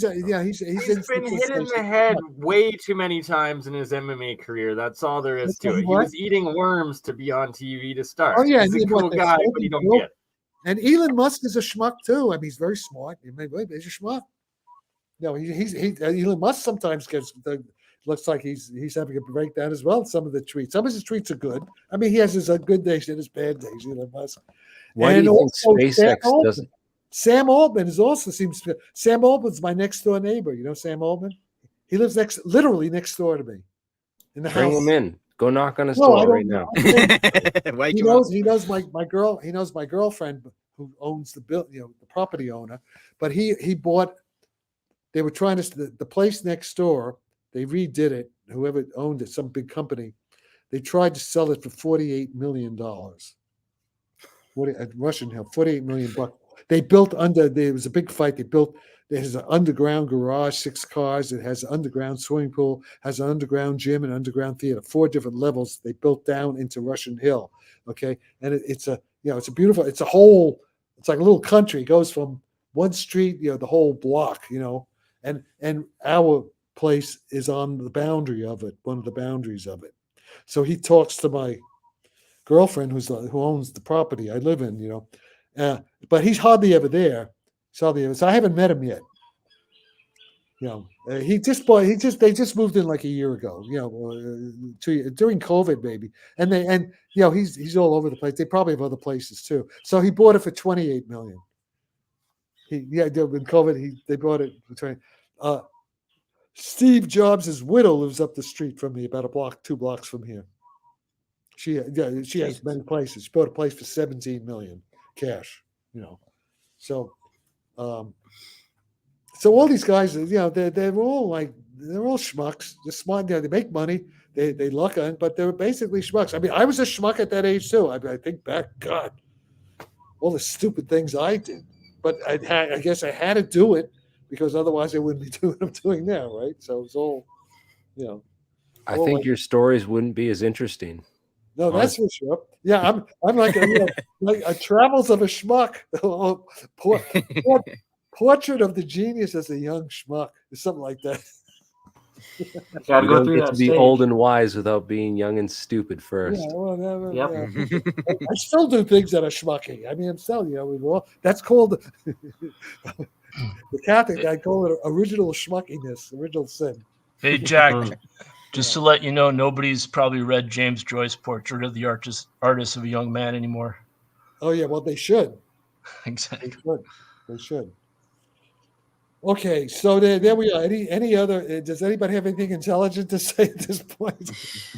been hit in the head way too many times in his MMA career. That's all there is to it. He was eating worms to be on TV to start. Oh yeah, he's a cool guy, but you don't get it. And Elon Musk is a schmuck too. I mean, he's very smart. He's a schmuck. No, Elon Musk sometimes looks like he's having a breakdown as well. Some of the tweets, some of his tweets are good. I mean, he has his good days and his bad days. Elon Musk. Why do you think SpaceX doesn't? Sam Altman Sam Altman's my next door neighbor. You know Sam Altman? He lives literally next door to me in the house. Bring him in. Go knock on his door right now. He knows my girl. He knows my girlfriend who owns the property owner. But he bought. They were trying to the place next door. They redid it. Whoever owned it, some big company, they tried to sell it for $48 million. At Russian Hill, $48 million. They built there was a big fight. There's an underground garage, 6 cars. It has an underground swimming pool, has an underground gym and underground theater, 4 different levels. They built down into Russian Hill. Okay. And it's a beautiful, it's like a little country. It goes from one street, the whole block, and our place is on the boundary of it, one of the boundaries of it. So he talks to my girlfriend who owns the property I live in, but he's hardly ever there. So I haven't met him yet. They just moved in like a year ago, during COVID maybe. And he's all over the place. They probably have other places too. So he bought it for $28 million. When COVID, they bought it for 20. Steve Jobs' widow lives up the street from me, about 2 blocks from here. She has many places. She bought a place for $17 million cash. So all these guys, they're all schmucks. They're smart. They make money. They luck on, but they're basically schmucks. I mean, I was a schmuck at that age too. I think back, God, all the stupid things I did. But I guess I had to do it because otherwise I wouldn't be doing what I'm doing now, right? So it's all, I think your stories wouldn't be as interesting. No, that's for sure. Yeah, I'm like a travels of a schmuck. Portrait of the genius as a young schmuck, or something like that. Gotta go through that. To be old and wise without being young and stupid first. Yeah, well, I still do things that are schmucky. I mean, I'm telling you, that's called the Catholic. I call it original schmuckiness, original sin. Hey, Jack. Just to let you know, nobody's probably read James Joyce's Portrait of the Artist of a Young Man anymore. Oh, yeah. Well, they should. Exactly. They should. Okay. So there we are. Any other, does anybody have anything intelligent to say at this point?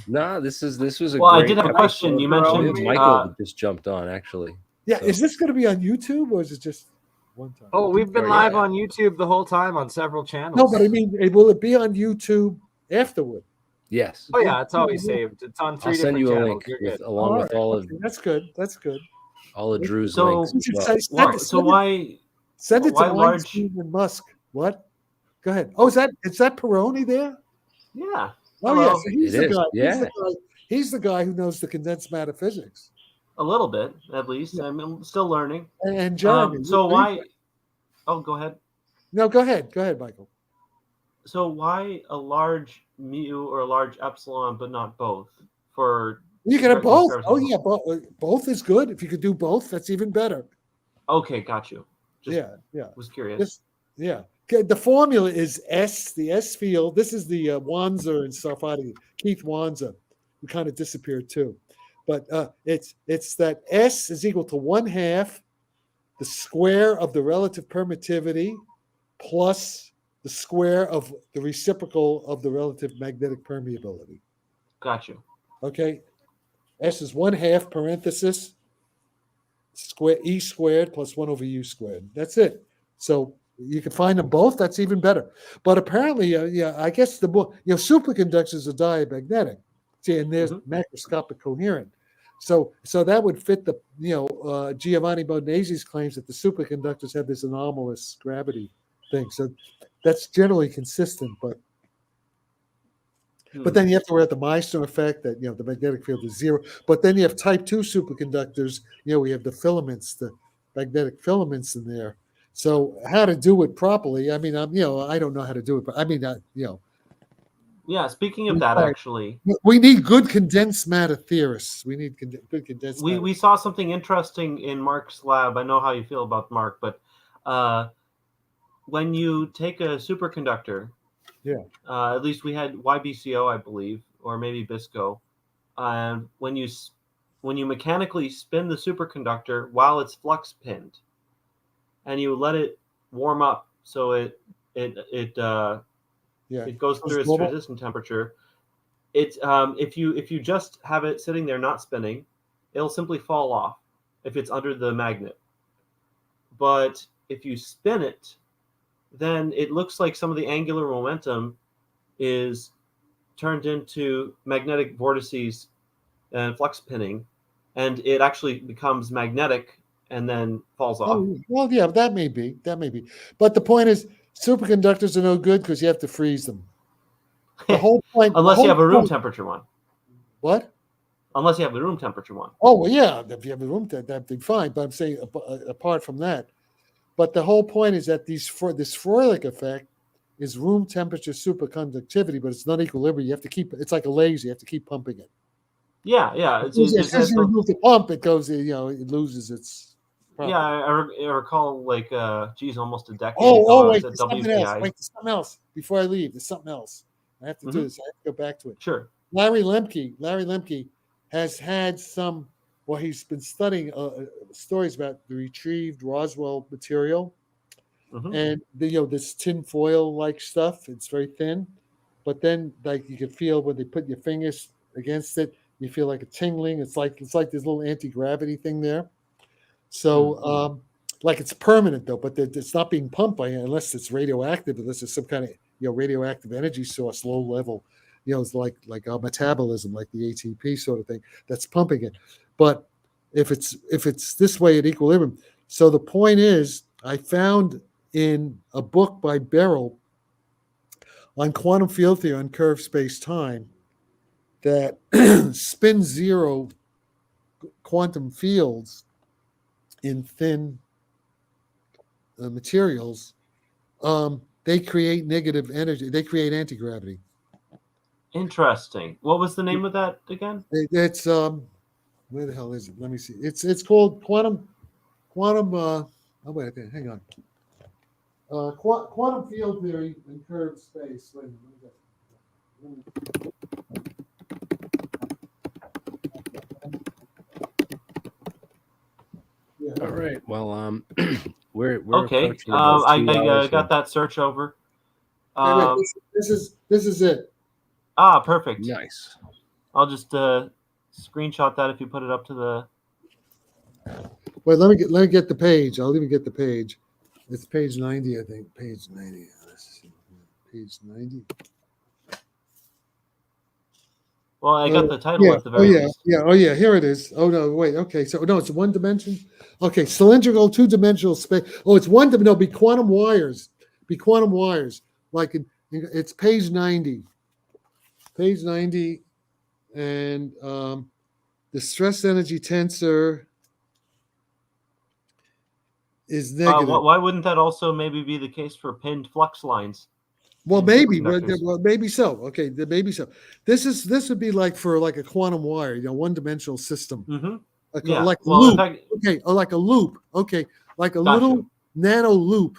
No, this was a great I did have a question. You mentioned Michael just jumped on, actually. Yeah. So. Is this going to be on YouTube or is it just one time? Oh, we've been live on YouTube the whole time on several channels. No, but I mean, will it be on YouTube afterward. Yes. Oh yeah, it's always saved. It's on 3 I'll send different you a channels. link You're with, good. along with all of Okay, that's good. That's good. all of Drew's So- links. You should Well, say- Why send it to why large- Weinstein and Musk. What? Go ahead. Oh, is that Peroni there? Yeah. Oh Hello. yeah, so he's It the is, guy. yeah. He's the guy who knows the condensed matter physics. A little bit, at least. Yeah. I'm still learning. And Jeremy. So why? Oh, go ahead. No, go ahead. Go ahead, Michael. So why a large mu or a large epsilon, but not both? For You can have both. comparison. Oh yeah, both is good. If you could do both, that's even better. Okay, got you. Just Yeah. was curious. Yeah. Okay, the formula is S, the S field. This is the Wanzer and Sarfatti, Keith Wanzer, who kind of disappeared too. But it's that S is equal to 1/2 the square of the relative permittivity plus the square of the reciprocal of the relative magnetic permeability. Got you. Okay. S is 1/2 parenthesis square E squared plus 1/U squared. That's it. So you can find them both. That's even better. But apparently, I guess the more, superconductors are diamagnetic. See, and there's macroscopic coherent. So that would fit the, Giovanni Bonazi's claims that the superconductors have this anomalous gravity thing. So that's generally consistent, but then you have to worry about the Meister effect that, the magnetic field is 0. But then you have type 2 superconductors. We have the filaments, the magnetic filaments in there. So how to do it properly? I mean, I don't know how to do it, but I mean, Yeah. Speaking of that, actually, we need good condensed matter theorists. We need good condensed matter. we saw something interesting in Mark's lab. I know how you feel about Mark, but when you take a superconductor, at least we had YBCO, I believe, or maybe BISCO, and when you mechanically spin the superconductor while it's flux pinned, and you let it warm up, so it goes through its resistant temperature. If you just have it sitting there not spinning, it'll simply fall off if it's under the magnet. But if you spin it, then it looks like some of the angular momentum is turned into magnetic vortices and flux pinning, and it actually becomes magnetic and then falls off. Oh, well, yeah, that may be. But the point is, superconductors are no good because you have to freeze them. The whole point, unless you have a room temperature one. What? Unless you have the room temperature one. Oh well, yeah. If you have a room temperature, that'd be fine. But I'm saying apart from that. But the whole point is that this Froelich effect is room temperature superconductivity, but it's not equilibrium. You have to keep. It's like a laser. You have to keep pumping it. Yeah. As soon as you remove the pump, it goes. It loses its. Property. Yeah, I recall almost a decade ago. Oh, wait, there's something else. Wait, there's something else. Before I leave, there's something else. I have to do this. I have to go back to it. Sure. Larry Lemke has had some. Well, he's been studying stories about the retrieved Roswell material, and this tin foil like stuff. It's very thin, but then you can feel when they put your fingers against it, you feel like a tingling. It's like this little anti-gravity thing there. So, it's permanent though, but it's not being pumped by unless it's radioactive, unless it's some kind of radioactive energy source, low level, it's like our metabolism, like the ATP sort of thing that's pumping it. But if it's this way at equilibrium, so the point is, I found in a book by Beryl on quantum field theory on curved space time that spin zero quantum fields in thin materials, they create negative energy. They create anti-gravity. Interesting. What was the name of that again? It's where the hell is it? Let me see. It's called quantum. Oh wait, okay, hang on. Quantum field theory in curved space. Wait a minute. All right. Well, we're okay. I got that search over. This is it. Ah, perfect. Nice. I'll just screenshot that if you put it up to the. Wait, let me get the page. I'll even get the page. It's page 90, I think. Page 90. Let's see. Page 90. Well, I got the title at the very least. Yeah. Here it is. Oh no, wait. Okay, so no, it's one dimension. Okay, cylindrical, two-dimensional space. Oh, it's one dimension. No, be quantum wires. Be quantum wires. Like it's page 90. Page 90, and the stress energy tensor is negative. Why wouldn't that also maybe be the case for pinned flux lines? Well, maybe so. Okay, maybe so. This would be like for like a quantum wire, one-dimensional system. Mm-hmm. Like a loop. Okay, or like a loop. Okay, like a little nano loop.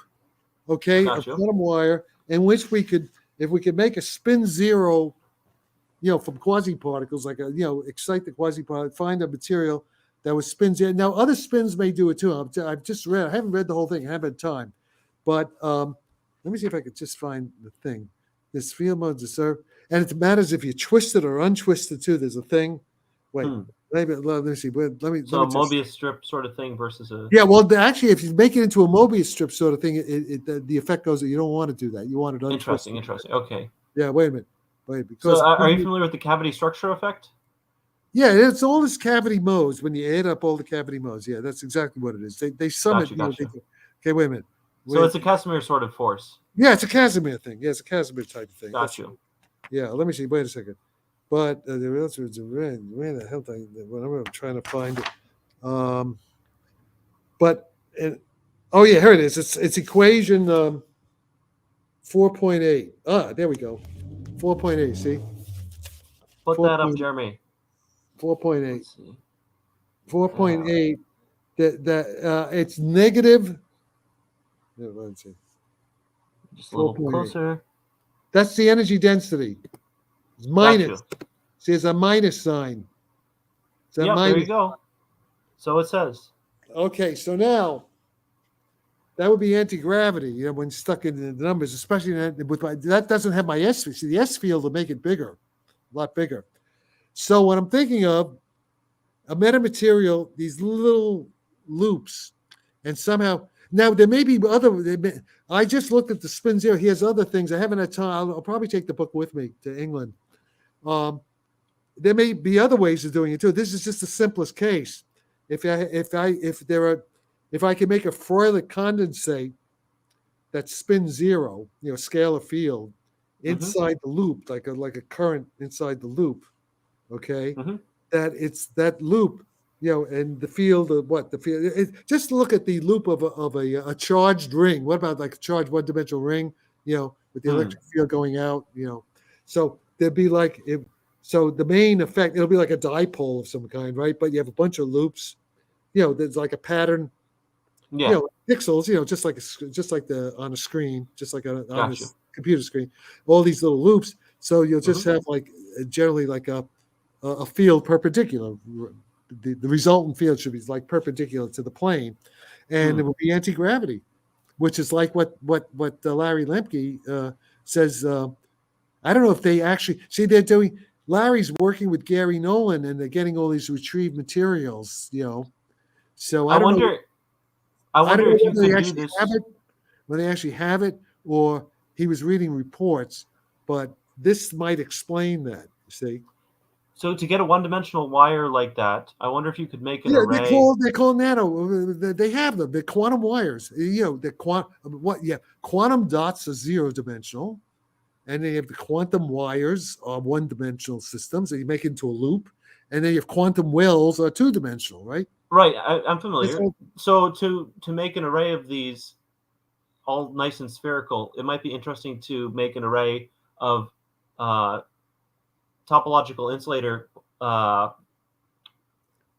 Okay, of quantum wire, in which if we could make a spin zero, from quasi-particles, like excite the quasi-particle, find a material that was spin zero. Now, other spins may do it too. I've just read. I haven't read the whole thing. I haven't had time, but let me see if I could just find the thing. This field mode deserve, and it matters if you twist it or untwist it too. There's a thing. Wait, let me see. Let me. So a Mobius strip sort of thing versus a. Yeah, well, actually, if you make it into a Mobius strip sort of thing, the effect goes that you don't want to do that. You want it untwisted. Interesting. Okay. Yeah. Wait a minute. Because so are you familiar with the cavity structure effect? Yeah, it's all this cavity modes. When you add up all the cavity modes, yeah, that's exactly what it is. They sum it. Gotcha. Okay, wait a minute. So it's a Casimir sort of force. Yeah, it's a Casimir thing. Yeah, it's a Casimir type of thing. Gotcha. Yeah, let me see. Wait a second. But the answer is where the hell I'm trying to find it. Here it is. It's equation 4.8. There we go. 4.8. See. Put that up, Jeremy. 4.8. 4.8. That it's negative. Let's see. Just a little closer. That's the energy density. It's minus. Gotcha. See, it's a minus sign. There you go. So it says. Okay, so now that would be anti-gravity. When stuck in the numbers, especially that doesn't have my S field. See, the S field will make it bigger, a lot bigger. So what I'm thinking of, a metamaterial, these little loops, and somehow. Now, there may be I just looked at the spin zero. He has other things. I haven't had time. I'll probably take the book with me to England. There may be other ways of doing it too. This is just the simplest case. If I can make a Froelich condensate that spins zero, scalar field inside the loop, like a current inside the loop. Okay, that it's that loop. And the field of what the field. Just look at the loop of a charged ring. What about like a charged one-dimensional ring? With the electric field going out. So there'd be like so the main effect. It'll be like a dipole of some kind, right? But you have a bunch of loops. There's like a pattern. Yeah. Pixels. Just like on a screen, just like on a computer screen. All these little loops. So you'll just have like generally like a field perpendicular. The resultant field should be like perpendicular to the plane, and it will be anti-gravity, which is like what Larry Lemke says. I don't know if they actually see they're doing. Larry's working with Gary Nolan, and they're getting all these retrieved materials. So I wonder if you could do this when they actually have it, or he was reading reports, but this might explain that. You see. So to get a one-dimensional wire like that, I wonder if you could make an array. They're called nano. They have them. They're quantum wires. Quantum dots are zero-dimensional, and they have the quantum wires are one-dimensional systems. And you make it into a loop, and then you have quantum wells are two-dimensional, right? Right. I'm familiar. So to make an array of these, all nice and spherical, it might be interesting to make an array of topological insulator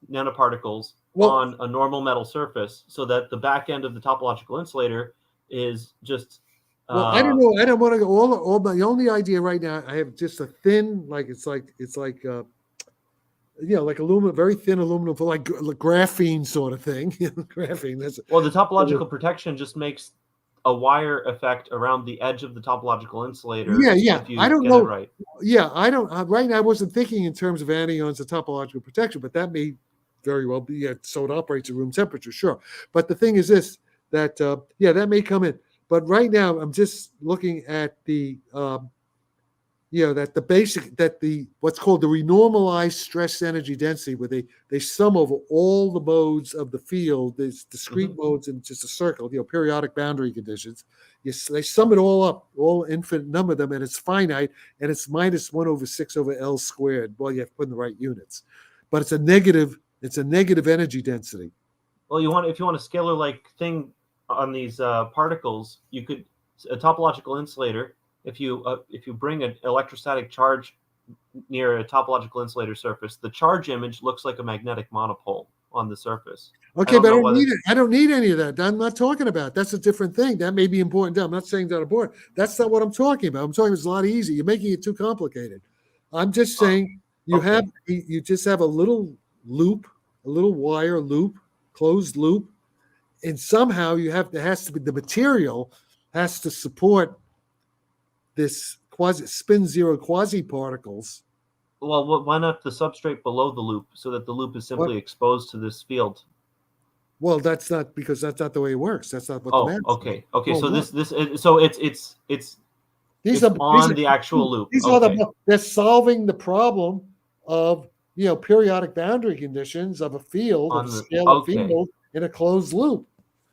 nanoparticles on a normal metal surface, so that the back end of the topological insulator is just. I don't know. I don't want to go all. The only idea right now, I have just a thin, like like aluminum, very thin aluminum, like graphene sort of thing. Graphene. That's the topological protection just makes a wire effect around the edge of the topological insulator. Yeah. I don't know. Right. Yeah, I don't. Right now, I wasn't thinking in terms of anions of topological protection, but that may very well be. Yeah, so it operates at room temperature, sure. But the thing is this: that that may come in. But right now, I'm just looking at the that what's called the renormalized stress energy density, where they sum over all the modes of the field, there's discrete modes in just a circle, periodic boundary conditions. They sum it all up, all infinite number of them, and it's finite, and it's minus 1/6/L squared. Well, you have to put in the right units, but it's a negative energy density. Well, if you want a scalar-like thing on these particles, you could a topological insulator. If you bring an electrostatic charge near a topological insulator surface, the charge image looks like a magnetic monopole on the surface. Okay, but I don't need any of that. I'm not talking about. That's a different thing. That may be important. I'm not saying that important. That's not what I'm talking about. I'm talking it's a lot easier. You're making it too complicated. I'm just saying you just have a little loop, a little wire loop, closed loop, and somehow the material has to support this spin zero quasi particles. Well, why not the substrate below the loop, so that the loop is simply exposed to this field? Well, that's not the way it works. That's not what the math. Okay. So it's on the actual loop. They're solving the problem of periodic boundary conditions of a field, of a scalar field in a closed loop.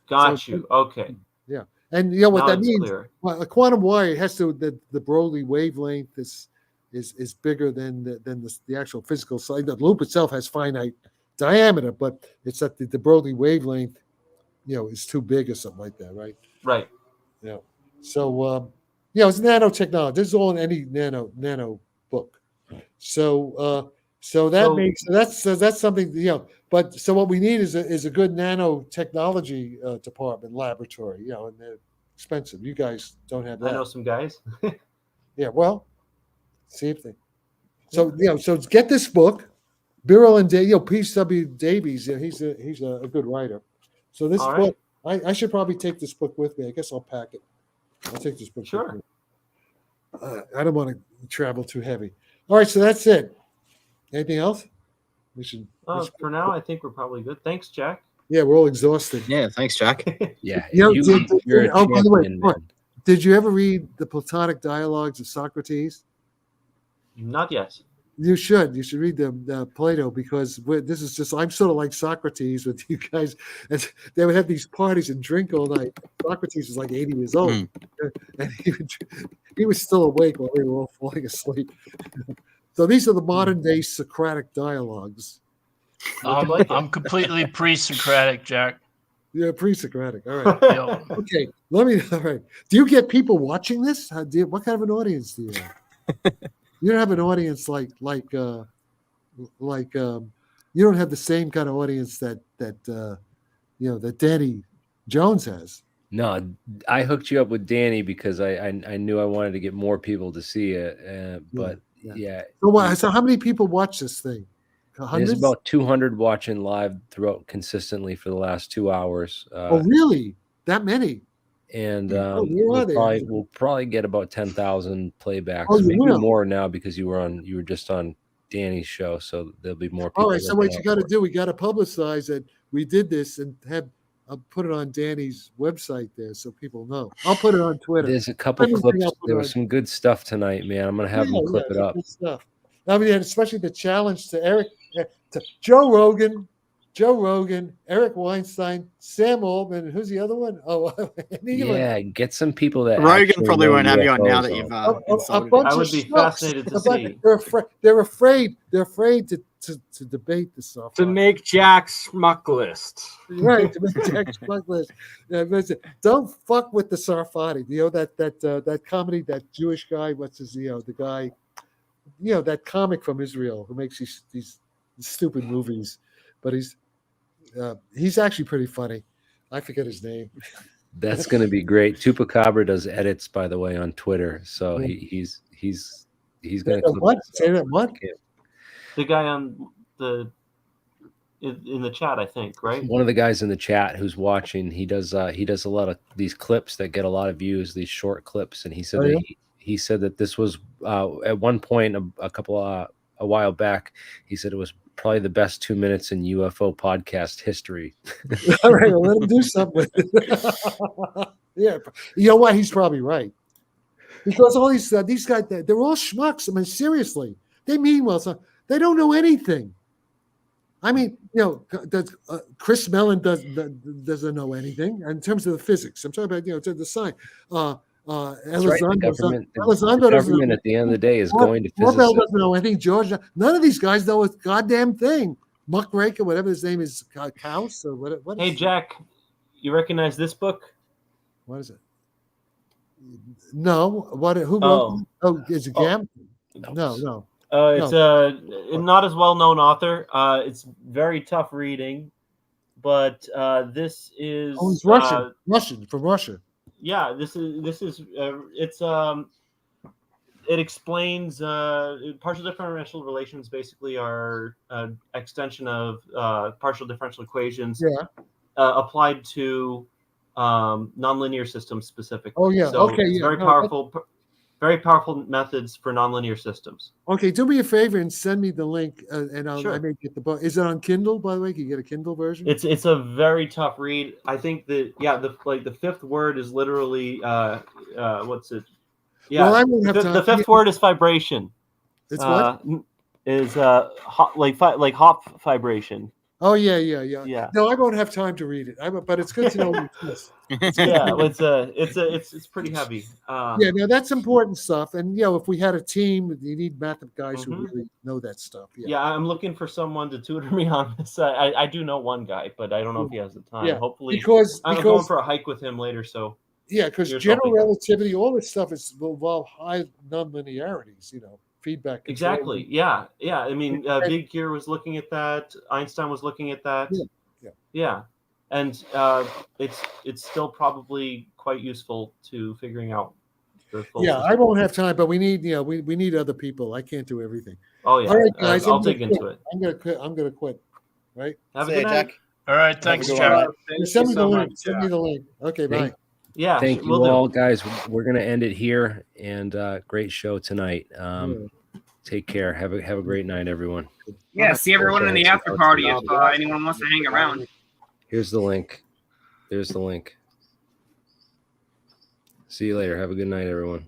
Got you. Okay. Yeah. And what that means, a quantum wire has to, the Broglie wavelength is bigger than the actual physical size. The loop itself has finite diameter, but it's that the Broglie wavelength, is too big or something like that, right? Right. Yeah. So, it's nanotechnology. This is all in any nano book. So that's something, but so what we need is a good nanotechnology department laboratory, and they're expensive. You guys don't have that. I know some guys. Yeah, well, see if they. So so get this book, Birrell and P.W. Davies. He's a good writer. So this book, I should probably take this book with me. I guess I'll pack it. I'll take this book. Sure. With me. I don't want to travel too heavy. All right, so that's it. Anything else? We should for now, I think we're probably good. Thanks, Jack. Yeah, we're all exhausted. Yeah, thanks, Jack. Yeah. By the way, did you ever read the Platonic dialogues of Socrates? Not yet. You should. You should read the Plato, because this is just, I'm sort of like Socrates with you guys. And they would have these parties and drink all night. Socrates was like 80 years old. And he was still awake while they were all falling asleep. So these are the modern day Socratic dialogues. I'm completely pre-Socratic, Jack. Yeah, pre-Socratic. All right. Okay. All right. Do you get people watching this? What kind of an audience do you have? You don't have an audience like you don't have the same kind of audience that Danny Jones has. No, I hooked you up with Danny because I knew I wanted to get more people to see it. But yeah. So how many people watch this thing? There's about 200 watching live throughout consistently for the last 2 hours. Oh, really? That many? And we'll probably get about 10,000 playbacks, maybe more now, because you were just on Danny's show, so there'll be more people. All right, so what you got to do, we got to publicize that we did this and put it on Danny's website there so people know. I'll put it on Twitter. There's a couple clips. There was some good stuff tonight, man. I'm gonna have them clip it up. Good stuff. I mean, especially the challenge to Eric, to Joe Rogan, Eric Weinstein, Sam Altman, who's the other one? Yeah, get some people that Rogan probably won't have you on now that you've insulted. I would be fascinated to see. They're afraid to debate this stuff. To make Jack's schmuck list. Right, to make Jack's schmuck list. Don't fuck with the Sarfatti. That comedy, that Jewish guy, what's his, the guy, that comic from Israel who makes these stupid movies, but he's actually pretty funny. I forget his name. That's going to be great. Chupacabra does edits, by the way, on Twitter, so he's going to what? Say that what? The guy on in the chat, I think, right? One of the guys in the chat who's watching, he does a lot of these clips that get a lot of views, these short clips, and he said he said that this was at one point a while back. He said it was probably the best 2 minutes in UFO podcast history. All right, well, let him do something with it. Yeah, you know what? He's probably right. because all these guys, they're all schmucks. I mean, seriously, they mean well. So they don't know anything. I mean, does Chris Mellon doesn't know anything in terms of the physics. I'm talking about the science. That's right. The government, at the end of the day is going to Corbell physicists. doesn't know anything. George, none of these guys know a goddamn thing. Muckraker, whatever his name is, Kaus or what? Hey, Jack, you recognize this book? What is it? No. What? Who wrote? Oh, is it Gam? No. It's not as well known author. It's very tough reading, but this is. Oh, it's Russian. Russian from Russia. Yeah, this is it explains partial differential relations basically are an extension of partial differential equations applied to nonlinear systems specifically. Oh yeah, so okay, it's very powerful methods for nonlinear systems. Okay, do me a favor and send me the link, and Sure. I may get the book. Is it on Kindle, by the way? Can you get a Kindle version? It's a very tough read. I think that the fifth word is literally what's it? Yeah, well, I won't have time. The fifth word is vibration. It's what? Is like hop vibration. Oh yeah. No, I won't have time to read it. But it's good to know what it is. Yeah, it's pretty heavy. No, that's important stuff. And if we had a team, you need math guys who really know that stuff. Yeah, I'm looking for someone to tutor me on this. I do know one guy, but I don't know if he has the time. Yeah, hopefully, because I'm going for a hike with him later. So because general relativity, all this stuff will involve high nonlinearities. Feedback. Control. Exactly. Yeah. I mean, Big Gear was looking at that. Einstein was looking at that. Yeah. And it's still probably quite useful to figuring out the full system. I won't have time, but we need we need other people. I can't do everything. Oh yeah. All right, guys. I'll dig into it. I'm gonna quit. Right. Have a good night. Jack. All right. Thanks, Jack. Send me the link. Send me the link. Okay. Bye. Yeah. Thank you all, guys. We're gonna end it here, and great show tonight. Take care. Have a great night, everyone. Yeah, see everyone in the after party if anyone wants to hang around. Here's the link. There's the link. See you later. Have a good night, everyone.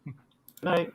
Good night.